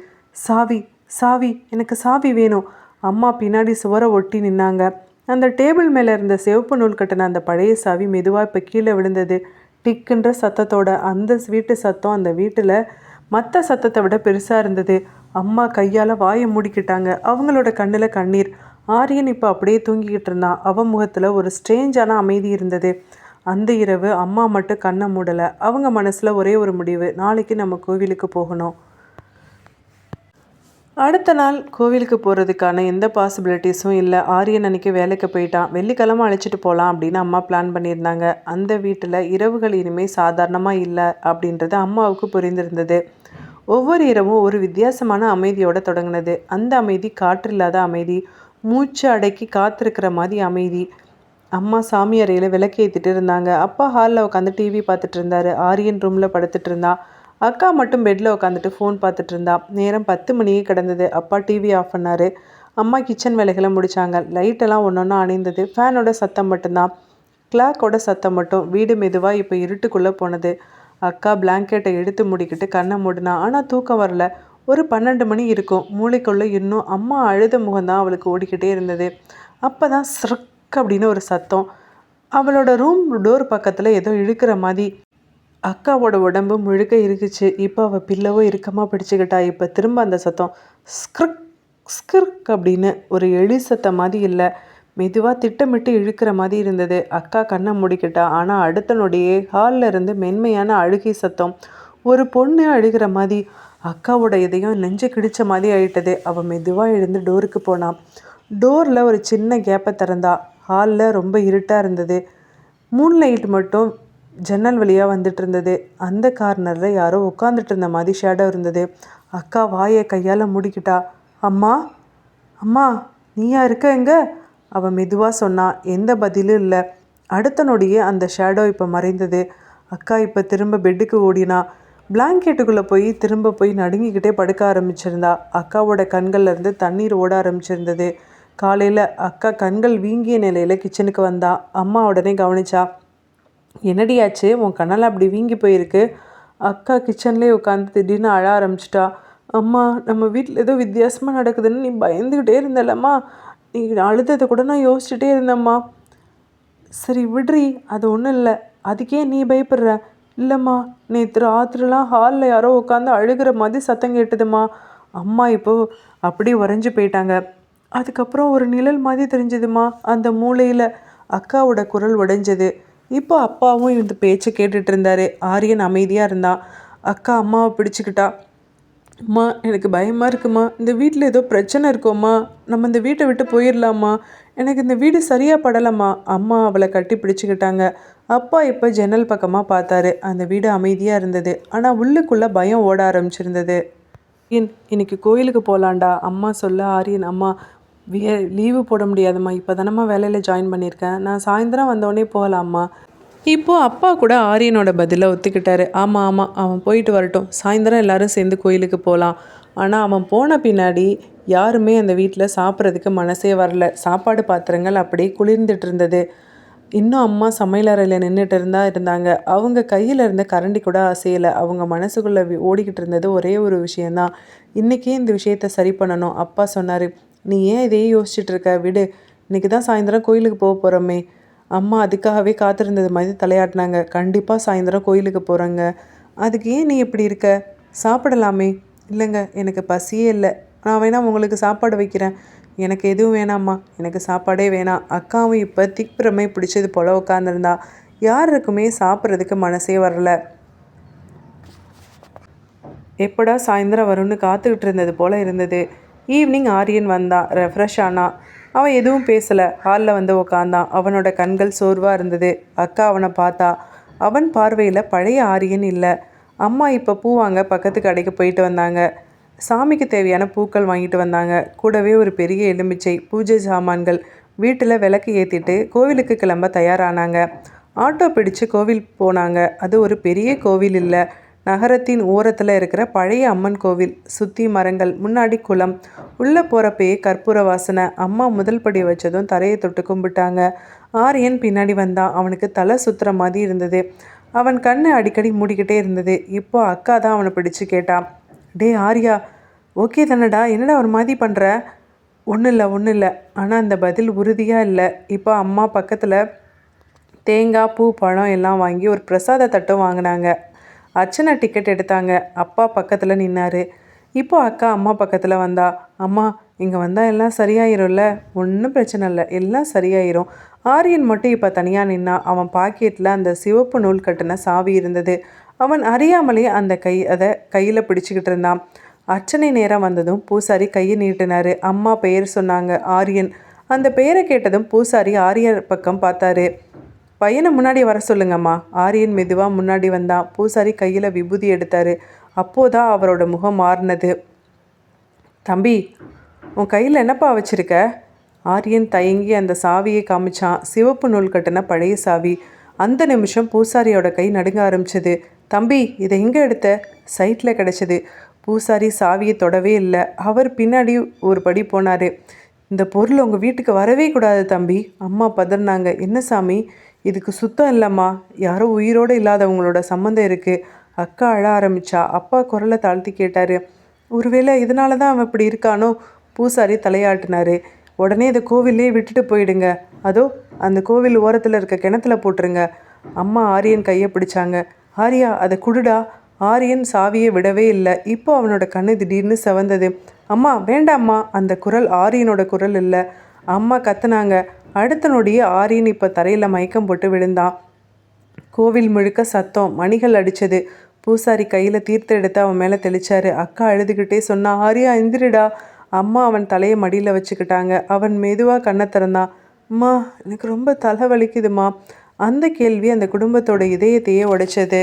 Speaker 1: சாவி, எனக்கு சாவி வேணும். அம்மா பின்னாடி சுவரை ஒட்டி நின்னாங்க. அந்த டேபிள் மேலே இருந்த சிவப்பு நூல் கட்டின அந்த பழைய சாவி மெதுவாக இப்போ கீழே விழுந்தது. டிக்குன்ற சத்தத்தோட. அந்த வீட்டு சத்தம் அந்த வீட்டில் மற்ற சத்தத்தை விட பெருசாக இருந்தது. அம்மா கையால் வாயை மூடிக்கிட்டாங்க. அவங்களோட கண்ணில் கண்ணீர். ஆரியன் இப்போ அப்படியே தூங்கிக்கிட்டு இருந்தான். அவன் முகத்தில் ஒரு ஸ்ட்ரேஞ்சான அமைதி இருந்தது. அந்த இரவு அம்மா மட்டும் கண்ணை மூடலை. அவங்க மனசில் ஒரே ஒரு முடிவு, நாளைக்கு நம்ம கோவிலுக்கு போகணும். அடுத்த நாள் கோவிலுக்கு போகிறதுக்கான எந்த பாசிபிலிட்டிஸும் இல்லை. ஆரியன் அன்றைக்கி வேலைக்கு போயிட்டான். வெள்ளிக்கிழமை அழைச்சிட்டு போகலாம் அப்படின்னு அம்மா பிளான் பண்ணியிருந்தாங்க. அந்த வீட்டில் இரவுகள் இனிமேல் சாதாரணமாக இல்லை அப்படின்றது அம்மாவுக்கு புரிந்திருந்தது. ஒவ்வொரு இரவும் ஒரு வித்தியாசமான அமைதியோடு தொடங்கினது. அந்த அமைதி காற்றில்லாத அமைதி, மூச்சு அடக்கி காத்திருக்கிற மாதிரி அமைதி. அம்மா சாமி அறையில் விளக்கு ஏற்றிட்டு இருந்தாங்க. அப்பா ஹாலில் உட்காந்து டிவி பார்த்துட்டு இருந்தார். ஆரியன் ரூமில் படுத்துட்டு இருந்தான். அக்கா மட்டும் பெட்டில் உட்காந்துட்டு ஃபோன் பார்த்துட்டு இருந்தா. நேரம் 10 மணியே கிடந்தது. அப்பா டிவி ஆஃப் பண்ணார். அம்மா கிச்சன் வேலைகளை முடித்தாங்க. லைட்டெல்லாம் ஒன்று ஒன்றா அணைந்தது. ஃபேனோட சத்தம் மட்டும்தான், கிளாக்கோட சத்தம் மட்டும். வீடு மெதுவாக இப்போ இருட்டுக்குள்ளே போனது. அக்கா பிளாங்கெட்டை எடுத்து மூடிக்கிட்டு கண்ணை மூடினா. ஆனால் தூக்கம் வரல. ஒரு 12 மணி இருக்கும். மூளைக்குள்ளே இன்னும் அம்மா அழுத முகம்தான் அவளுக்கு ஓடிக்கிட்டே இருந்தது. அப்போ தான் ஸ்ரக் அப்படின்னு ஒரு சத்தம். அவளோட ரூம் டோர் பக்கத்தில் ஏதோ இழுக்கிற மாதிரி. அக்காவோட உடம்பு முழுக்க இருக்குச்சு. இப்போ அவள் பில்லவோ இறுக்கமாக பிடிச்சிக்கிட்டா. இப்போ திரும்ப அந்த சத்தம் ஸ்க்ரிக் ஸ்கிர்க் அப்படின்னு ஒரு எலி சத்தம் மாதிரி இல்லை, மெதுவாக திட்டமிட்டு இழுக்கிற மாதிரி இருந்தது. அக்கா கண்ணை மூடிக்கிட்டா. ஆனால் அடுத்த நொடியே ஹாலில் இருந்து மென்மையான அழுகை சத்தம். ஒரு பொண்ணு அழுகிற மாதிரி. அக்காவோட இதயம் நெஞ்சு கிடிச்ச மாதிரி ஆயிட்டது. அவள் மெதுவாக எழுந்து டோருக்கு போனான். டோரில் ஒரு சின்ன கேப்பை திறந்தா. ஹாலில் ரொம்ப இருட்டாக இருந்தது. மூன்லைட் மட்டும் ஜன்னல் வழியாக வந்துட்டு இருந்தது. அந்த கார்னரில் யாரோ உட்காந்துட்டு இருந்த மாதிரி ஷேடோ இருந்தது. அக்கா வாயை கையால் மூடிக்கிட்டா. அம்மா, அம்மா, நீயா இருக்க எங்க? அவள் மெதுவாக சொன்னான். எந்த பதிலும் இல்லை. அடுத்த நொடியே அந்த ஷேடோ இப்போ மறைந்தது. அக்கா இப்போ திரும்ப பெட்டுக்கு ஓடினா. பிளாங்கெட்டுக்குள்ளே திரும்ப போய் நடுங்கிக்கிட்டே படுக்க ஆரம்பிச்சிருந்தா. அக்காவோட கண்கள்லேருந்து தண்ணீர் ஓட ஆரம்பிச்சிருந்தது. காலையில் அக்கா கண்கள் வீங்கிய நிலையில் கிச்சனுக்கு வந்தா. அம்மா உடனே கவனிச்சா. என்னடியாச்சு, உன் கண்ணால் அப்படி வீங்கி போயிருக்கு? அக்கா கிச்சன்லேயே உட்காந்து திடீர்னு அழ ஆரம்பிச்சிட்டா. அம்மா, நம்ம வீட்டில் ஏதோ வித்தியாசமாக நடக்குதுன்னு நீ பயந்துக்கிட்டே இருந்தல்லம்மா. நீ அழுததை கூட நான் யோசிச்சுட்டே இருந்தேம்மா. சரி விட்ரி, அது ஒன்றும் இல்லை. அதுக்கே நீ பயப்படுற? இல்லைம்மா, நேற்று ராத்திரிலாம் ஹாலில் யாரோ உட்காந்து அழுகிற மாதிரி சத்தம் கேட்டுதும்மா. அம்மா இப்போ அப்படி உறைஞ்சி போயிட்டாங்க. அதுக்கப்புறம் ஒரு நிழல் மாதிரி தெரிஞ்சதுமா அந்த மூலையில். அக்காவோட குரல் உடைஞ்சது. இப்போ அப்பாவும் இந்த பேச்சை கேட்டுட்டு இருந்தாரு. ஆரியன் அமைதியாக இருந்தான். அக்கா அம்மாவை பிடிச்சிக்கிட்டா. அம்மா, எனக்கு பயமாக இருக்குமா. இந்த வீட்டில் ஏதோ பிரச்சனை இருக்கோம்மா. நம்ம இந்த வீட்டை விட்டு போயிடலாமா. எனக்கு இந்த வீடு சரியாக படலைம்மா. அம்மா அவளை கட்டி பிடிச்சிக்கிட்டாங்க. அப்பா இப்போ ஜன்னல் பக்கமாக பார்த்தாரு. அந்த வீடு அமைதியாக இருந்தது. ஆனால் உள்ளுக்குள்ளே பயம் ஓட ஆரம்பிச்சிருந்தது. இன்னைக்கு கோயிலுக்கு போகலாண்டா அம்மா சொல்ல. ஆரியன், அம்மா லீவு போட முடியாதும்மா. இப்போ தானம்மா வேலையில் ஜாயின் பண்ணியிருக்கேன். நான் சாயந்தரம் வந்தோடனே போகலாம்மா. இப்போது அப்பா கூட ஆரியனோட பதிலை ஒத்துக்கிட்டாரு. ஆமாம் ஆமாம், அவன் போயிட்டு வரட்டும். சாயந்தரம் எல்லாரும் சேர்ந்து கோயிலுக்கு போகலாம். ஆனால் அவன் போன பின்னாடி யாருமே அந்த வீட்டில் சாப்பிட்றதுக்கு மனசே வரல. சாப்பாடு பாத்திரங்கள் அப்படியே குளிர்ந்துட்டு இருந்தது. இன்னும் அம்மா சமையலறையில் நின்றுட்டு இருந்தாங்க. அவங்க கையில் இருந்த கரண்டி கூட அசையலை. அவங்க மனசுக்குள்ளே ஓடிக்கிட்டு இருந்தது ஒரே ஒரு விஷயந்தான். இன்றைக்கே இந்த விஷயத்த சரி பண்ணணும். அப்பா சொன்னார், நீ ஏன் இதையே யோசிச்சுட்டு இருக்க, விடு. இன்றைக்கி தான் சாயந்தரம் கோயிலுக்கு போக போகிறோமே. அம்மா அதுக்காகவே காத்திருந்தது மாதிரி தலையாட்டினாங்க. கண்டிப்பாக சாயந்தரம் கோயிலுக்கு போகிறோங்க. அதுக்கு ஏன் நீ இப்படி இருக்க? சாப்பிடலாமே. இல்லைங்க, எனக்கு பசியே இல்லை. நான் வேணா உங்களுக்கு சாப்பாடு வைக்கிறேன். எனக்கு எதுவும் வேணாம்மா, எனக்கு சாப்பாடே வேணாம். அக்காவும் இப்போ திக்பிரமை பிடிச்சது போல் உட்காந்துருந்தா. யாருக்குமே சாப்பிட்றதுக்கு மனசே வரல. எப்படா சாயந்தரம் வரும்னு காத்துக்கிட்டு இருந்தது போல் இருந்தது. ஈவினிங் ஆரியன் வந்தான். ரெஃப்ரெஷ் ஆனான். அவன் எதுவும் பேசலை. ஹாலில் வந்து உக்காந்தான். அவனோட கண்கள் சோர்வாக இருந்தது. அக்கா அவனை பார்த்தா. அவன் பார்வையில் பழைய ஆரியன் இல்லை. அம்மா இப்போ பூ வாங்க பக்கத்து கடைக்கு போயிட்டு வந்தாங்க. சாமிக்கு தேவையான பூக்கள் வாங்கிட்டு வந்தாங்க. கூடவே ஒரு பெரிய எலுமிச்சை, பூஜை சாமான்கள். வீட்டில் விளக்கு ஏற்றிட்டு கோவிலுக்கு கிளம்ப தயாரானாங்க. ஆட்டோ பிடிச்சு கோவில் போனாங்க. அது ஒரு பெரிய கோவில் இல்லை. நகரத்தின் ஓரத்தில் இருக்கிற பழைய அம்மன் கோவில். சுற்றி மரங்கள், முன்னாடி குளம். உள்ளே போகிறப்பயே கற்பூர வாசனை. அம்மா முதல் படி வச்சதும் தரையை தொட்டு கும்பிட்டாங்க. ஆரியன் பின்னாடி வந்தான். அவனுக்கு தலை சுற்றுற மாதிரி இருந்தது. அவன் கண்ணு அடிக்கடி மூடிக்கிட்டே இருந்தது. இப்போ அக்கா தான் அவனை பிடிச்சு கேட்டான். டே ஆரியா, ஓகே தானடா? என்னடா ஒரு மாதிரி பண்ணுற? ஒன்றும் இல்லை. ஆனால் அந்த பதில் உறுதியாக இல்லை. இப்போ அம்மா பக்கத்தில் தேங்காய், பூ, பழம் எல்லாம் வாங்கி ஒரு பிரசாத தட்டும் வாங்கினாங்க. அர்ச்சனை டிக்கெட் எடுத்தாங்க. அப்பா பக்கத்தில் நின்னார். இப்போ அக்கா அம்மா பக்கத்தில் வந்தா. அம்மா, இங்கே வந்தால் எல்லாம் சரியாயிரும்ல? ஒன்றும் பிரச்சனை இல்லை, எல்லாம் சரியாயிரும். ஆரியன் மட்டும் இப்போ தனியாக நின்னான். அவன் பாக்கெட்டில் அந்த சிவப்பு நூல் கட்டின சாவி இருந்தது. அவன் அறியாமலே அதை கையில் பிடிச்சிக்கிட்டு இருந்தான். அர்ச்சனை நேரம் வந்ததும் பூசாரி கையை நீட்டினார். அம்மா பெயர் சொன்னாங்க, ஆரியன். அந்த பெயரை கேட்டதும் பூசாரி ஆரியர் பக்கம் பார்த்தாரு. பையனை முன்னாடி வர சொல்லுங்கம்மா. ஆரியன் மெதுவாக முன்னாடி வந்தான். பூசாரி கையில் விபூதி எடுத்தார். அப்போதான் அவரோட முகம் மாறினது. தம்பி, உன் கையில் என்னப்பா வச்சுருக்க? ஆரியன் தயங்கி அந்த சாவியை காமிச்சான். சிவப்பு நூல் கட்டின பழைய சாவி. அந்த நிமிஷம் பூசாரியோட கை நடுங்க ஆரம்பிச்சது. தம்பி, இதை எங்கே எடுத்த? சைட்டில் கிடச்சிது. பூசாரி சாவியை தொடவே இல்லை. அவர் பின்னாடி ஒரு படி போனார். இந்த பொருள் உங்கள் வீட்டுக்கு வரவே கூடாது தம்பி. அம்மா பதறினாங்க. என்ன சாமி, இதுக்கு சுத்தம் இல்லைம்மா. யாரோ உயிரோடு இல்லாதவங்களோட சம்மந்தம் இருக்குது. அக்கா அழ ஆரம்பித்தா. அப்பா குரலை தாழ்த்தி கேட்டார், ஒருவேளை இதனால தான் அவன் இப்படி இருக்கானோ? பூசாரி தலையாட்டினார். உடனே இந்த கோவிலே விட்டுட்டு போயிடுங்க. அதோ அந்த கோவில் ஓரத்தில் இருக்க கிணத்துல போட்டுருங்க. அம்மா ஆரியன் கையை பிடிச்சாங்க. ஆரியா, அதை குடுடா. ஆரியன் சாவியை விடவே இல்லை. இப்போ அவனோட கண்ணு திடீர்னு செவந்தது. அம்மா வேண்டாம்மா. அந்த குரல் ஆரியனோட குரல் இல்லை. அம்மா கத்துனாங்க. அடுத்த நொடியே ஆரியன் இப்போ தரையில் மயக்கம் போட்டு விழுந்தான். கோவில் முழுக்க சத்தம், மணிகள் அடித்தது. பூசாரி கையில் தீர்த்த எடுத்து அவன் மேலே தெளிச்சாரு. அக்கா அழுதுகிட்டே சொன்னா, ஆரியா எந்திரிடா. அம்மா அவன் தலையை மடியில் வச்சுக்கிட்டாங்க. அவன் மெதுவாக கண்ணை திறந்தான். அம்மா, எனக்கு ரொம்ப தலை வலிக்குதுமா. அந்த கேள்வி அந்த குடும்பத்தோட இதயத்தையே உடைச்சது.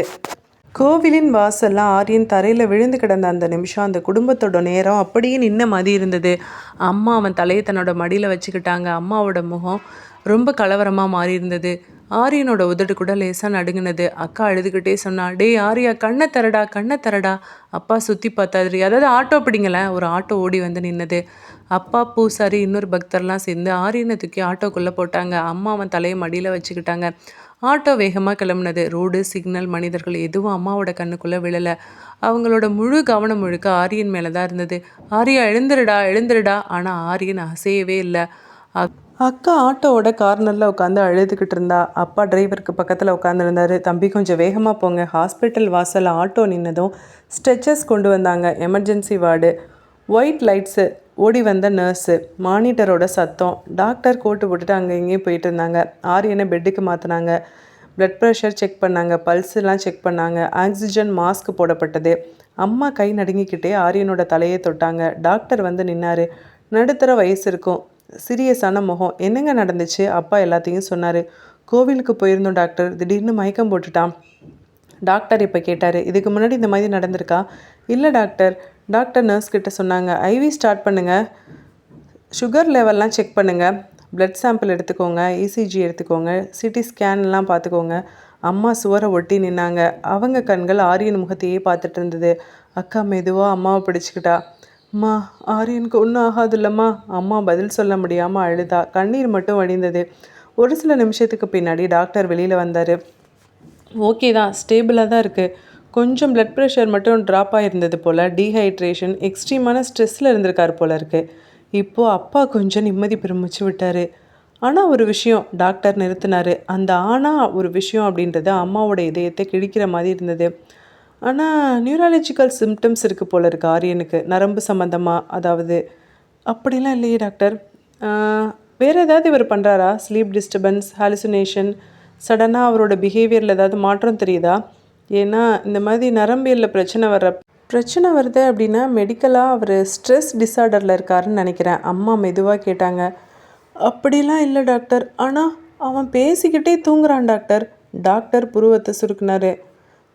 Speaker 1: கோவிலின் வாசலில் ஆரியன் தரையில் விழுந்து கிடந்த அந்த நிமிஷம் அந்த குடும்பத்தோட நேரம் அப்படியே நின்ன மாதிரி இருந்தது. அம்மா அவன் தலையை தன்னோட மடியில் வச்சுக்கிட்டாங்க. அம்மாவோட முகம் ரொம்ப கலவரமாக மாறி இருந்தது. ஆரியனோட உதடு கூட லேசாக நடுங்கினது. அக்கா அழுதுகிட்டே சொன்னா, டேய் ஆரியா, கண்ணை தரடா, கண்ணை தரடா. அப்பா சுற்றி பார்த்தாரு. அதாவது ஆட்டோ பிடிங்களேன். ஒரு ஆட்டோ ஓடி வந்து நின்னது. அப்பா, பூசாரி, இன்னொரு பக்தர்லாம் சேர்ந்து ஆரியனை தூக்கி ஆட்டோக்குள்ளே போட்டாங்க. அம்மா அவன் தலையை மடியில் வச்சுக்கிட்டாங்க. ஆட்டோ வேகமாக கிளம்புனது. ரோடு, சிக்னல், மனிதர்கள் எதுவும் அம்மாவோட கண்ணுக்குள்ளே விழலை. அவங்களோட முழு கவனம் முழுக்க ஆரியன் மேலே தான் இருந்தது. ஆரியா, எழுந்துருடா, எழுந்துருடா. ஆனால் ஆரியன் அசையவே இல்லை. அக்கா ஆட்டோவோட கார்னரில் உட்காந்து அழுதுகிட்டு இருந்தா. அப்பா டிரைவருக்கு பக்கத்தில் உட்காந்துருந்தாரு. தம்பி, கொஞ்சம் வேகமாக போங்க. ஹாஸ்பிட்டல் வாசலில் ஆட்டோ நின்னதும் ஸ்ட்ரெச்சர்ஸ் கொண்டு வந்தாங்க. Emergency ward. ஒயிட் லைட்ஸு, ஓடி வந்த நர்ஸு, மானிட்டரோட சத்தம். டாக்டர் கோட்டு போட்டுட்டு அங்கே இங்கேயும் போயிட்டு இருந்தாங்க. ஆரியனை பெட்டுக்கு மாற்றினாங்க. ப்ளட் ப்ரெஷர் செக் பண்ணாங்க. பல்ஸ்லாம் செக் பண்ணாங்க. ஆக்சிஜன் மாஸ்க் போடப்பட்டது. அம்மா கை நடுங்கிக்கிட்டே ஆரியனோட தலையை தொட்டாங்க. டாக்டர் வந்து நின்னார். நடுத்தர வயசு இருக்கும், சீரியஸான முகம். என்னங்க நடந்துச்சு? அப்பா எல்லாத்தையும் சொன்னார். கோவிலுக்கு போயிருந்தோம் டாக்டர், திடீர்னு மயக்கம் போட்டுட்டான். டாக்டர் இப்போ கேட்டார், இதுக்கு முன்னாடி இந்த மாதிரி நடந்திருக்கா? இல்லை டாக்டர். டாக்டர் நர்ஸ் கிட்ட சொன்னாங்க, ஐவி ஸ்டார்ட் பண்ணுங்கள், சுகர் லெவல்லாம் செக் பண்ணுங்கள், பிளட் சாம்பிள் எடுத்துக்கோங்க, இசிஜி எடுத்துக்கோங்க, சிடி ஸ்கேன்லாம் பார்த்துக்கோங்க. அம்மா சுவரை ஒட்டி நின்னாங்க. அவங்க கண்கள் ஆரியன் முகத்தையே பார்த்துட்டு இருந்தது. அக்கா மெதுவாக அம்மாவை பிடிச்சிக்கிட்டா. அம்மா, ஆரியனுக்கு ஒன்றும் ஆகாதுல்லம்மா. அம்மா பதில் சொல்ல முடியாமல் அழுதா. கண்ணீர் மட்டும் வடிந்தது. ஒரு சில நிமிஷத்துக்கு பின்னாடி டாக்டர் வெளியில் வந்தார். ஓகே தான், ஸ்டேபிளாக தான் இருக்குது. கொஞ்சம் ப்ளட் ப்ரெஷர் மட்டும் ட்ராப் ஆகிருந்தது போல். டீஹைட்ரேஷன், எக்ஸ்ட்ரீமான ஸ்ட்ரெஸ்ஸில் இருந்திருக்கார் போல் இருக்குது. இப்போது அப்பா கொஞ்சம் நிம்மதி பெருமிச்சு விட்டார். ஆனால் ஒரு விஷயம், டாக்டர் நிறுத்தினார். அந்த ஒரு விஷயம் அப்படின்றது அம்மாவோட இதயத்தை கிழிக்கிற மாதிரி இருந்தது. ஆனால் நியூராலஜிக்கல் சிம்டம்ஸ் இருக்குது போல் இருக்குது ஆரியனுக்கு, நரம்பு சம்மந்தமாக. அதாவது அப்படிலாம் இல்லையே டாக்டர். வேறு ஏதாவது இவர் பண்ணுறாரா? ஸ்லீப் டிஸ்டர்பன்ஸ், ஹாலுசினேஷன், சடனாக அவரோட பிஹேவியரில் ஏதாவது மாற்றம் தெரியுதா? ஏன்னா இந்த மாதிரி நரம்பியலில் பிரச்சனை வருது அப்படின்னா மெடிக்கலாக அவர் ஸ்ட்ரெஸ் டிஸார்டரில் இருக்காருன்னு நினைக்கிறேன். அம்மா மெதுவாக கேட்டாங்க. அப்படிலாம் இல்லை டாக்டர், ஆனால் அவன் பேசிக்கிட்டே தூங்குறான் டாக்டர். டாக்டர் புருவத்தை சுருக்குனார்.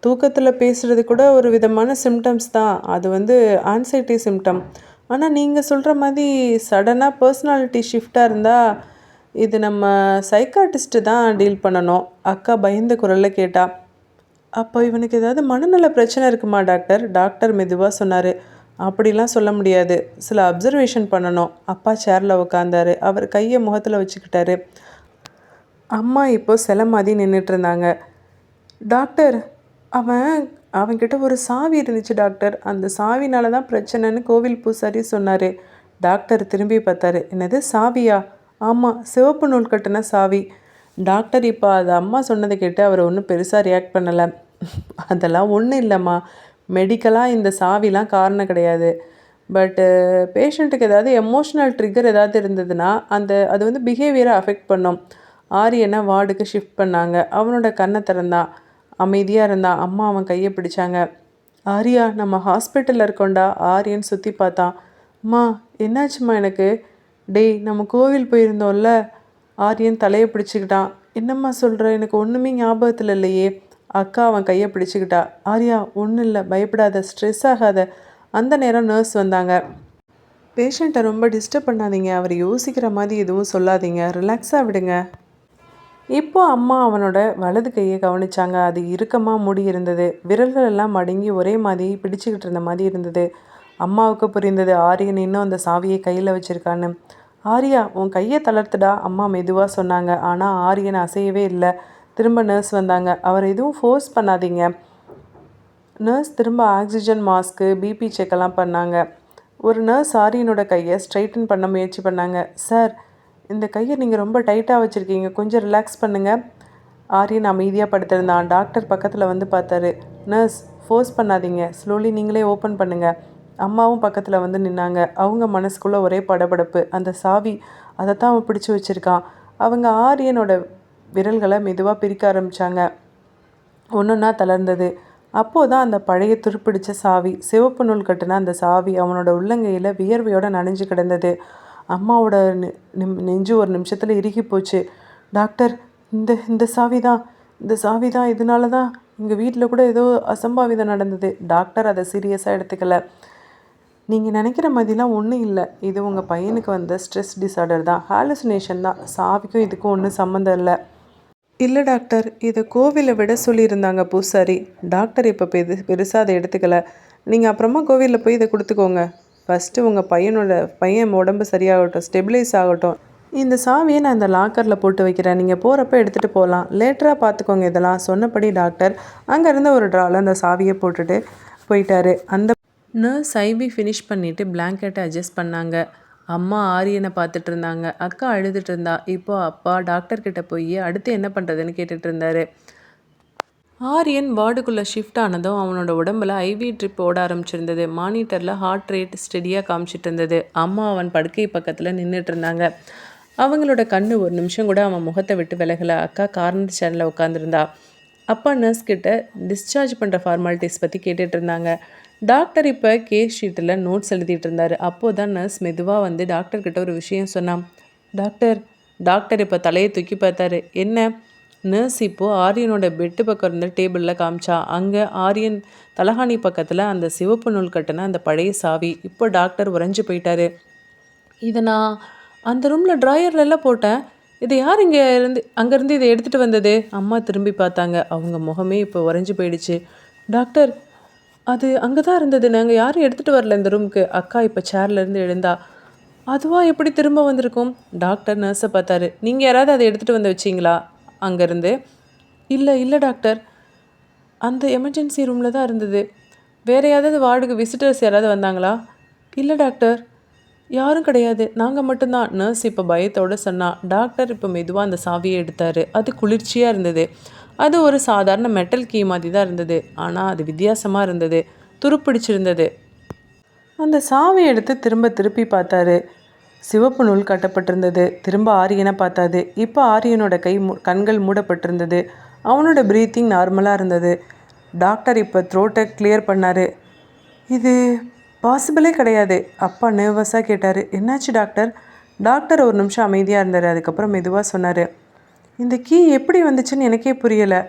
Speaker 1: தூக்கத்தில் பேசுகிறது கூட ஒரு விதமான சிம்டம்ஸ் தான். அது ஆன்சைட்டி சிம்டம். ஆனால் நீங்கள் சொல்கிற மாதிரி சடனாக பர்சனாலிட்டி ஷிஃப்டாக இருந்தால் இது நம்ம சைக்காட்டிஸ்ட்டு தான் டீல் பண்ணணும். அக்கா பயந்த குரலில் கேட்டா. அப்போ இவனுக்கு ஏதாவது மனநல பிரச்சனை இருக்குமா டாக்டர்? டாக்டர் மெதுவாக சொன்னார். அப்படிலாம் சொல்ல முடியாது, சில அப்சர்வேஷன் பண்ணணும். அப்பா சேரில் உட்காந்தாரு. அவர் கையை முகத்தில் வச்சுக்கிட்டாரு. அம்மா இப்போ சில மாதிரி நின்றுட்டு இருந்தாங்க. டாக்டர், அவன்கிட்ட ஒரு சாவி இருந்துச்சு டாக்டர். அந்த சாவினால தான் பிரச்சனைன்னு கோவில் பூசாரி சொன்னார். டாக்டர் திரும்பி பார்த்தாரு. என்னது, சாவியா? ஆமாம், சிவப்பு நூல் கட்டின சாவி. டாக்டர் இப்போ அது அம்மா சொன்னதை கேட்டு அவர் ஒன்றும் பெருசாக ரியாக்ட் பண்ணலை. அதெல்லாம் ஒன்றும் இல்லைம்மா, மெடிக்கலாக இந்த சாவிலாம் காரணம் கிடையாது. பட்டு பேஷண்ட்டுக்கு ஏதாவது எமோஷ்னல் ட்ரிகர் ஏதாவது இருந்ததுன்னா அது பிஹேவியரை அஃபெக்ட் பண்ணும். ஆரியனை வார்டுக்கு ஷிஃப்ட் பண்ணாங்க. அவனோட கண்ணை திறந்தான். அமைதியாக இருந்தான். அம்மா அவன் கையை பிடிச்சாங்க. ஆரியா, நம்ம ஹாஸ்பிட்டலில் இருக்கோண்டா. ஆரியன் சுற்றி பார்த்தான். அம்மா, என்னாச்சும்மா எனக்கு? டேய், நம்ம கோவில் போயிருந்தோம்ல. ஆரியன் தலையை பிடிச்சிக்கிட்டான். என்னம்மா சொல்கிற? எனக்கு ஒன்றுமே ஞாபகத்தில் இல்லையே. அக்கா அவன் கையை பிடிச்சிக்கிட்டா. ஆரியா, ஒன்றும் இல்லை, பயப்படாத, ஸ்ட்ரெஸ் ஆகாத. அந்த நேரம் நர்ஸ் வந்தாங்க. பேஷண்ட்டை ரொம்ப டிஸ்டர்ப் பண்ணாதீங்க, அவர் யோசிக்கிற மாதிரி எதுவும் சொல்லாதீங்க, ரிலாக்ஸாக விடுங்க. இப்போ அம்மா அவனோட வலது கையை கவனிச்சாங்க. அது இறுக்கமாக மூடி இருந்தது. விரல்கள் எல்லாம் மடங்கி ஒரே மாதிரி பிடிச்சிக்கிட்டு இருந்த மாதிரி இருந்தது. அம்மாவுக்கு புரிந்தது, ஆரியன் இன்னும் அந்த சாவியை கையில் வச்சுருக்கான்னு. ஆரியா, உன் கையை தளர்த்துடா, அம்மா மெதுவாக சொன்னாங்க. ஆனால் ஆரியன் அசையவே இல்லை. திரும்ப நர்ஸ் வந்தாங்க. அவர் எதுவும் ஃபோர்ஸ் பண்ணாதீங்க. நர்ஸ் திரும்ப ஆக்சிஜன் மாஸ்க்கு, பிபி செக்கெல்லாம் பண்ணாங்க. ஒரு நர்ஸ் ஆரியனோட கையை ஸ்ட்ரைட்டன் பண்ண முயற்சி பண்ணாங்க. சார், இந்த கையை நீங்கள் ரொம்ப டைட்டாக வச்சுருக்கீங்க, கொஞ்சம் ரிலாக்ஸ் பண்ணுங்கள். ஆரியன் அமைதியாக படுத்திருந்தான். டாக்டர் பக்கத்தில் வந்து பார்த்தாரு. நர்ஸ், ஃபோர்ஸ் பண்ணாதீங்க, ஸ்லோலி நீங்களே ஓப்பன் பண்ணுங்கள். அம்மாவும் பக்கத்தில் வந்து நின்னாங்க. அவங்க மனசுக்குள்ளே ஒரே படபடப்பு. அந்த சாவி, அதைத்தான் அவன் பிடிச்சி வச்சுருக்கான். அவங்க ஆரியனோட விரல்களை மெதுவாக பிரிக்க ஆரம்பித்தாங்க. ஒன்றுன்னா தளர்ந்தது. அப்போது தான் அந்த பழைய துருப்பிடிச்ச சாவி, சிவப்பு நூல் கட்டின அந்த சாவி அவனோட உள்ளங்கையில் வியர்வையோடு நனைஞ்சு கிடந்தது. அம்மாவோட நெஞ்சு ஒரு நிமிஷத்தில் இறுகி போச்சு. டாக்டர், இந்த சாவி தான், இதனால தான் எங்கள் வீட்டில் கூட ஏதோ அசம்பாவிதம் நடந்தது. டாக்டர் அதை சீரியஸாக எடுத்துக்கல. நீங்கள் நினைக்கிற மாதிரிலாம் ஒன்றும் இல்லை, இது உங்கள் பையனுக்கு வந்த ஸ்ட்ரெஸ் டிஸார்டர் தான், ஹாலுசினேஷன் தான். சாவிக்கும் இதுக்கும் ஒன்றும் சம்மந்தம் இல்லை. இல்லை டாக்டர், இதை கோவிலை விட சொல்லியிருந்தாங்க பூசாரி. டாக்டர் இப்போ பெருசாக அதை எடுத்துக்கல. நீங்கள் அப்புறமா கோவிலில் போய் இதை கொடுத்துக்கோங்க. ஃபஸ்ட்டு உங்கள் பையன் உடம்பு சரியாகட்டும், ஸ்டெபிலைஸ் ஆகட்டும். இந்த சாவியை நான் இந்த லாக்கரில் போட்டு வைக்கிறேன். நீங்கள் போகிறப்ப எடுத்துகிட்டு போகலாம். லேட்டராக பார்த்துக்கோங்க. இதெல்லாம் சொன்னபடி டாக்டர் அங்கேருந்து ஒரு ட்ராவில் அந்த சாவியை போட்டுட்டு போயிட்டாரு. அந்த நர்ஸ் ஐவி ஃபினிஷ் பண்ணிவிட்டு பிளாங்கெட்டை அட்ஜஸ்ட் பண்ணாங்க. அம்மா ஆரியனை பார்த்துட்டு இருந்தாங்க. அக்கா அழுதுட்டு இருந்தா. இப்போ அப்பா டாக்டர்கிட்ட போய் அடுத்து என்ன பண்ணுறதுன்னு கேட்டுட்டு இருந்தாரு. ஆரியன் வார்டுக்குள்ளே ஷிஃப்ட் ஆனதும் அவனோட உடம்புல ஐவி ட்ரிப் ஓட ஆரம்பிச்சிருந்தது. மானிட்டரில் ஹார்ட் ரேட் ஸ்டெடியாக காமிச்சிட்டு இருந்தது. அம்மா அவன் படுக்கை பக்கத்தில் நின்றுட்டு இருந்தாங்க. அவங்களோட கண்ணு ஒரு நிமிஷம் கூட அவன் முகத்தை விட்டு விலகலை. அக்கா கார்னர் சேரில் உட்காந்துருந்தா. அப்பா நர்ஸ் கிட்ட டிஸ்சார்ஜ் பண்ணுற ஃபார்மாலிட்டிஸ் பற்றி கேட்டுட்டு இருந்தாங்க. டாக்டர் இப்போ கேஸ் ஷீட்டில் நோட்ஸ் எழுதிட்டு இருந்தார். அப்போது தான் நர்ஸ் மெதுவாக வந்து டாக்டர்கிட்ட ஒரு விஷயம் சொன்னான். டாக்டர் இப்போ தலையை தூக்கி பார்த்தாரு. என்ன? நர்ஸ் இப்போது ஆரியனோட பெட்டு பக்கம் இருந்த டேபிளில் காமிச்சா. அங்கே ஆரியன் தலகாணி பக்கத்தில் அந்த சிவப்பு நூல் கட்டின அந்த பழைய சாவி. இப்போ டாக்டர் உறைஞ்சி போயிட்டாரு. இதை நான் அந்த ரூமில் ட்ராயர்லெல்லாம் போட்டேன். இதை யார் அங்கேருந்து இதை எடுத்துகிட்டு வந்தது? அம்மா திரும்பி பார்த்தாங்க. அவங்க முகமே இப்போ உறைஞ்சி போயிடுச்சு. டாக்டர், அது அங்கே தான் இருந்தது. நாங்கள் யாரும் எடுத்துகிட்டு வரல இந்த ரூமுக்கு. அக்கா இப்போ சேர்லேருந்து எழுந்தா. அதுவாக எப்படி திரும்ப வந்திருக்கும்? டாக்டர் நர்ஸை பார்த்தாரு. நீங்கள் யாராவது அதை எடுத்துகிட்டு வந்து வச்சிங்களா அங்கேருந்து? இல்லை டாக்டர், அந்த எமர்ஜென்சி ரூமில் தான் இருந்தது. வேறு யாராவது வார்டுக்கு விசிட்டர்ஸ் யாராவது வந்தாங்களா? இல்லை டாக்டர், யாரும் கிடையாது, நாங்கள் மட்டும்தான். நர்ஸ் இப்போ பயத்தோடு சொன்னா. டாக்டர் இப்போ மெதுவாக அந்த சாவியை எடுத்தார். அது குளிர்ச்சியாக இருந்தது. அது ஒரு சாதாரண மெட்டல் கீ மாதிரி தான் இருந்தது. ஆனால் அது வித்தியாசமாக இருந்தது, துருப்பிடிச்சிருந்தது. அந்த சாவியை எடுத்து திருப்பி பார்த்தாரு. சிவப்பு நூல் கட்டப்பட்டிருந்தது. திரும்ப ஆரியனை பார்த்தாது. இப்போ ஆரியனோட கண்கள் மூடப்பட்டிருந்தது. அவனோட ப்ரீத்திங் நார்மலாக இருந்தது. டாக்டர் இப்போ த்ரோட்டை கிளியர் பண்ணார். இது பாசிபிளே கிடையாது. அப்பா நர்வஸாக கேட்டார். என்னாச்சு டாக்டர்? டாக்டர் ஒரு நிமிஷம் அமைதியாக இருந்தார். அதுக்கப்புறம் மெதுவாக சொன்னார். இந்த கீ எப்படி வந்துச்சுன்னு எனக்கே புரியலை.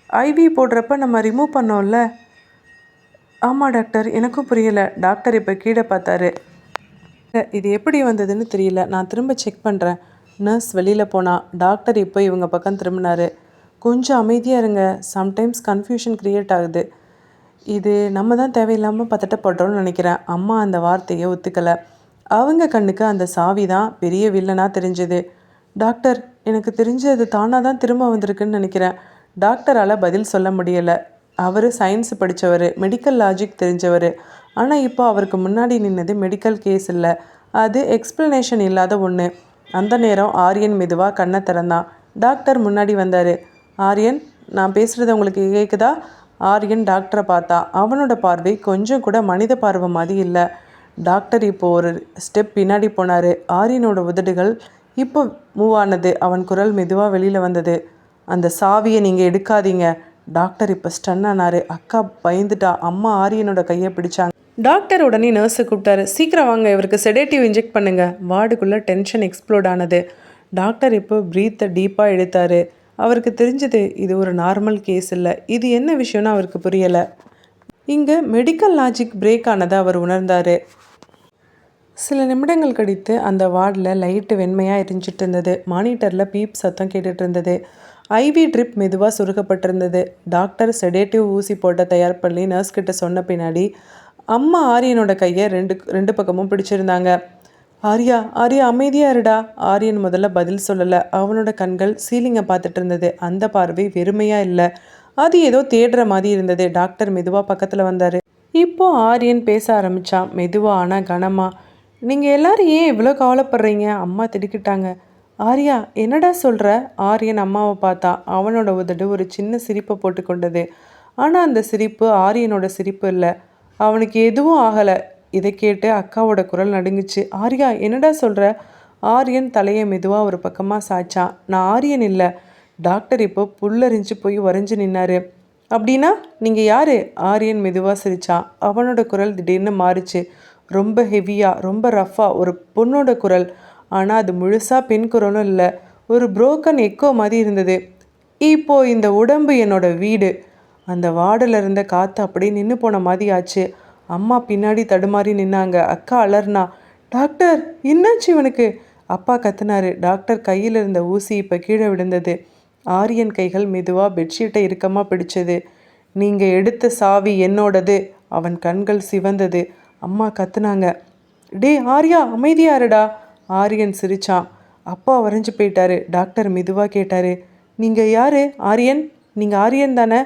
Speaker 1: ஐவி போடுறப்ப நம்ம ரிமூவ் பண்ணோம்ல. ஆமாம் டாக்டர், எனக்கும் புரியலை. டாக்டர் இப்போ கீழே பார்த்தாரு. இது எப்படி வந்ததுன்னு தெரியல, நான் திரும்ப செக் பண்ணுறேன். நர்ஸ் வெளியில் போனா. டாக்டர் இப்போ இவங்க பக்கம் திரும்பினார். கொஞ்சம் அமைதியாக இருங்க, சம்டைம்ஸ் கன்ஃபியூஷன் க்ரியேட் ஆகுது. இது நம்ம தான் தேவையில்லாமல் பதட்டப்படுறோன்னு நினைக்கிறேன். அம்மா அந்த வார்த்தையை ஒத்துக்கலை. அவங்க கண்ணுக்கு அந்த சாவி தான் பெரிய வில்லனாக தெரிஞ்சுது. டாக்டர், எனக்கு தெரிஞ்சு அது தானாக தான் திரும்ப வந்திருக்குன்னு நினைக்கிறேன். டாக்டரால் பதில் சொல்ல முடியலை. அவர் சயின்ஸ் படித்தவர், மெடிக்கல் லாஜிக் தெரிஞ்சவர். ஆனால் இப்போ அவருக்கு முன்னாடி நின்னது மெடிக்கல் கேஸ் இல்லை, அது எக்ஸ்ப்ளனேஷன் இல்லாத ஒன்று. அந்த நேரம் ஆரியன் மெதுவாக கண்ணை திறந்தான். டாக்டர் முன்னாடி வந்தார். ஆரியன், நான் பேசுகிறது உங்களுக்கு கேட்குதா? ஆரியன் டாக்டரை பார்த்தா. அவனோட பார்வை கொஞ்சம் கூட மனித பார்வை மாதிரி இல்லை. டாக்டர் இப்போ ஒரு ஸ்டெப் பின்னாடி போனார். ஆரியனோட உதடுகள் இப்போ மூவ் ஆனது. அவன் குரல் மெதுவாக வெளியில் வந்தது. அந்த சாவியை நீங்கள் எடுக்காதீங்க. டாக்டர் இப்போ ஸ்டன் ஆனார். அக்கா பயந்துட்டா. அம்மா ஆரியனோட கையை பிடிச்சாங்க. டாக்டர் உடனே நர்ஸை கூப்பிட்டாரு. சீக்கிரம் வாங்க, இவருக்கு செடேட்டிவ் இன்ஜெக்ட் பண்ணுங்க. வார்டுக்குள்ளே டென்ஷன் எக்ஸ்ப்ளோட் ஆனது. டாக்டர் இப்போ ப்ரீத்தை டீப்பாக எடுத்தார். அவருக்கு தெரிஞ்சது இது ஒரு நார்மல் கேஸ் இல்லை. இது என்ன விஷயம்னு அவருக்கு புரியலை. இங்கே மெடிக்கல் லாஜிக் பிரேக் ஆனதை அவர் உணர்ந்தார். சில நிமிடங்கள் கழித்து அந்த வார்டில் லைட்டு வெண்மையாக எரிஞ்சிட்டு இருந்தது. மானிட்டரில் பீப் சத்தம் கேட்டுட்டு இருந்தது. ஐவி ட்ரிப் மெதுவாக சுருக்கப்பட்டிருந்தது. டாக்டர் செடேட்டிவ் ஊசி போட்ட தயார் பண்ணி நர்ஸ் கிட்ட சொன்ன பின்னாடி அம்மா ஆரியனோட கையை ரெண்டு பக்கமும் பிடிச்சிருந்தாங்க. ஆரியா அமைதியாக இருடா. ஆரியன் முதல்ல பதில் சொல்லலை. அவனோட கண்கள் சீலிங்கை பார்த்துட்டு இருந்தது. அந்த பார்வை வெறுமையாக இல்லை, அது ஏதோ தேடுற மாதிரி இருந்தது. டாக்டர் மெதுவாக பக்கத்தில் வந்தார். இப்போ ஆரியன் பேச ஆரம்பித்தான். மெதுவாக ஆனால் கனமாக. நீங்கள் எல்லோரும் ஏன் இவ்வளோ கவலைப்படுறீங்க? அம்மா திடுக்கிட்டாங்க. ஆரியா, என்னடா சொல்கிற? ஆரியன் அம்மாவை பார்த்தா. அவனோட உதடு ஒரு சின்ன சிரிப்பை போட்டு கொண்டது. ஆனால் அந்த சிரிப்பு ஆரியனோட சிரிப்பு இல்லை. அவனுக்கு எதுவும் ஆகலை. இதை கேட்டு அக்காவோட குரல் நடுங்குச்சு. ஆரியா, என்னடா சொல்கிற? ஆரியன் தலையை மெதுவாக ஒரு பக்கமாக சாய்ச்சான். நான் ஆரியன் இல்லை. டாக்டர் இப்போ புல்லரிஞ்சு போய் வரைஞ்சி நின்னார். அப்படின்னா நீங்கள் யார்? ஆரியன் மெதுவாக சிரித்தான். அவனோட குரல் திடீர்னு மாறிச்சு. ரொம்ப ஹெவியாக, ரொம்ப ரஃப்பாக, ஒரு பொண்ணோட குரல். ஆனால் அது முழுசாக பெண் குரலும் இல்லை, ஒரு புரோக்கன் எக்கோ மாதிரி இருந்தது. இப்போது இந்த உடம்பு என்னோட வீடு. அந்த வார்டில் இருந்த காற்று அப்படியே நின்று போன மாதிரி ஆச்சு. அம்மா பின்னாடி தடுமாறி நின்னாங்க. அக்கா அலர்னா. டாக்டர், என்னாச்சு இவனுக்கு? அப்பா கத்துனாரு. டாக்டர் கையில் இருந்த ஊசி இப்போ கீழே விழுந்தது. ஆரியன் கைகள் மெதுவாக பெட்ஷீட்டை இறுக்கமாக பிடிச்சது. நீங்கள் எடுத்த சாவி என்னோடது. அவன் கண்கள் சிவந்தது. அம்மா கத்துனாங்க. டே ஆர்யா, அமைதியாருடா. ஆரியன் சிரிச்சான். அப்பா வரைஞ்சு போயிட்டாரு. டாக்டர் மெதுவாக கேட்டார், நீங்கள் யார் ஆரியன்? நீங்கள் ஆரியன் தானே?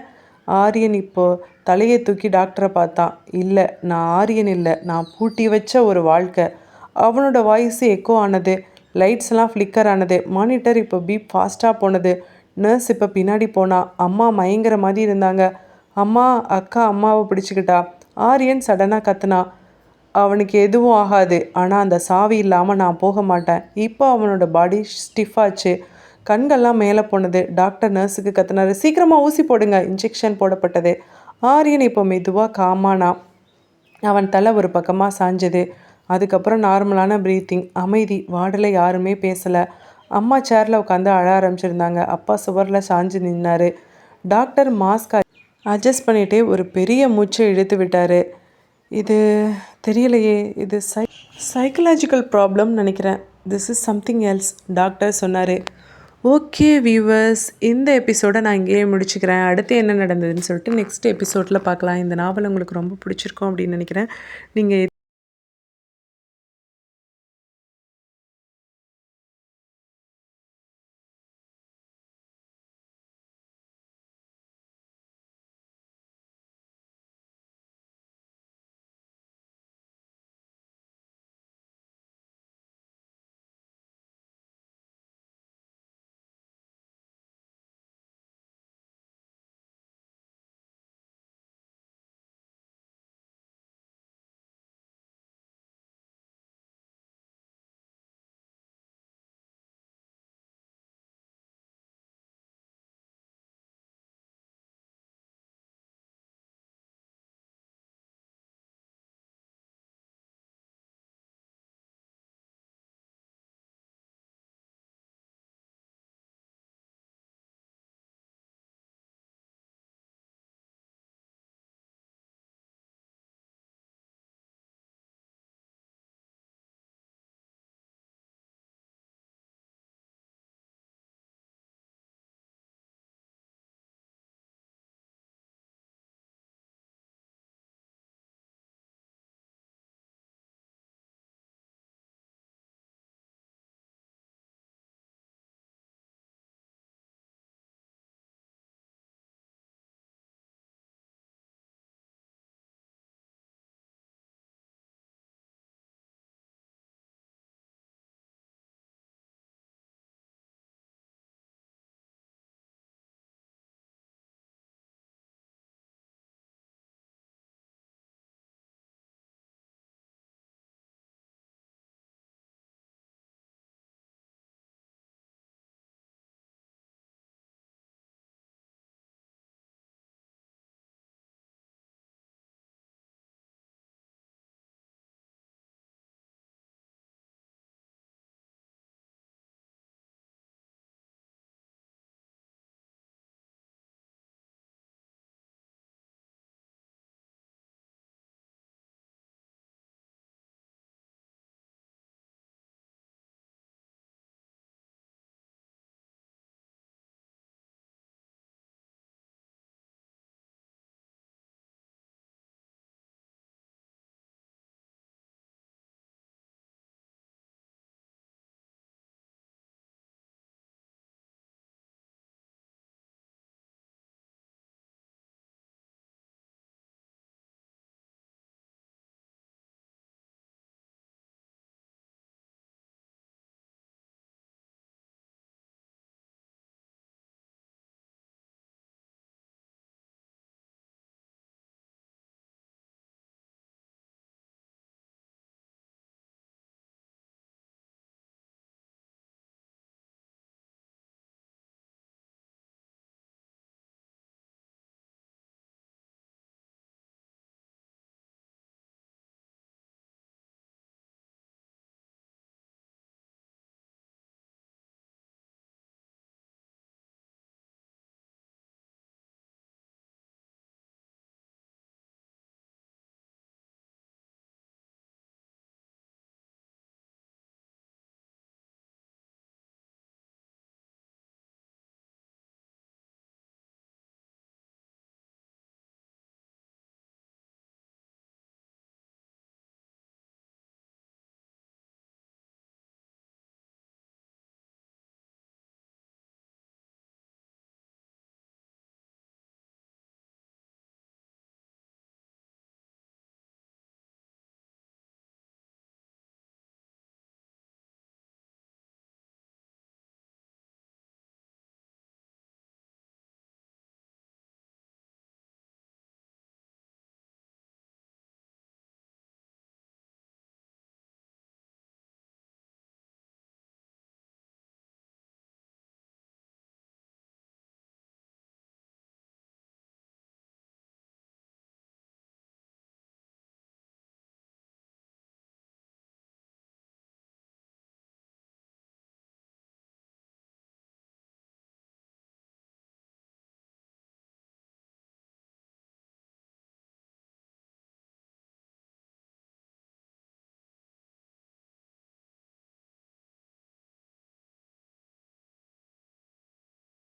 Speaker 1: ஆரியன் இப்போ தலையை தூக்கி டாக்டரை பார்த்தான். இல்லை, நான் ஆரியன் இல்லை, நான் பூட்டி வச்ச ஒரு வாழ்க்கை. அவனோட வாய்ஸு எக்கோ ஆனது. லைட்ஸ்லாம் ஃப்ளிக்கர் ஆனது. மானிட்டர் இப்போ பீப் ஃபாஸ்ட்டாக போனது. நர்ஸ் இப்போ பின்னாடி போனா. அம்மா மயங்கிற மாதிரி இருந்தாங்க. அம்மா, அக்கா அம்மாவை பிடிச்சிக்கிட்டா. ஆரியன் சடனாக கத்துனா. அவனுக்கு எதுவும் ஆகாது, ஆனால் அந்த சாவி இல்லாமல் நான் போக மாட்டேன். இப்போ அவனோட பாடி ஸ்டிஃபாச்சு. கண்கள்லாம் மேலே போனது. டாக்டர் நர்ஸுக்கு கத்துனாரு, சீக்கிரமாக ஊசி போடுங்க. இன்ஜெக்ஷன் போடப்பட்டது. ஆரியன் இப்போ மெதுவாக காமானா. அவன் தலை ஒரு பக்கமாக சாஞ்சது. அதுக்கப்புறம் நார்மலான ப்ரீத்திங். அமைதி. வார்டில் யாருமே பேசலை. அம்மா சேரில் உட்காந்து அழ ஆரம்பிச்சிருந்தாங்க. அப்பா சுவரில் சாஞ்சு நின்னார். டாக்டர் மாஸ்க் அட்ஜஸ்ட் பண்ணிகிட்டே ஒரு பெரிய மூச்சை இழுத்து விட்டார். இது தெரியலையே, இது சைக்கலாஜிக்கல் ப்ராப்ளம் நினைக்கிறேன். This is something else, doctor சொன்னார். ஓகே வியூவர்ஸ், இந்த எபிசோடை நான் இங்கேயே முடிச்சுக்கிறேன். அடுத்து என்ன நடந்ததுன்னு சொல்லிட்டு நெக்ஸ்ட் எபிசோடில் பார்க்கலாம். இந்த நாவல் உங்களுக்கு ரொம்ப பிடிச்சிருக்கும் அப்படின்னு நினைக்கிறேன். நீங்கள்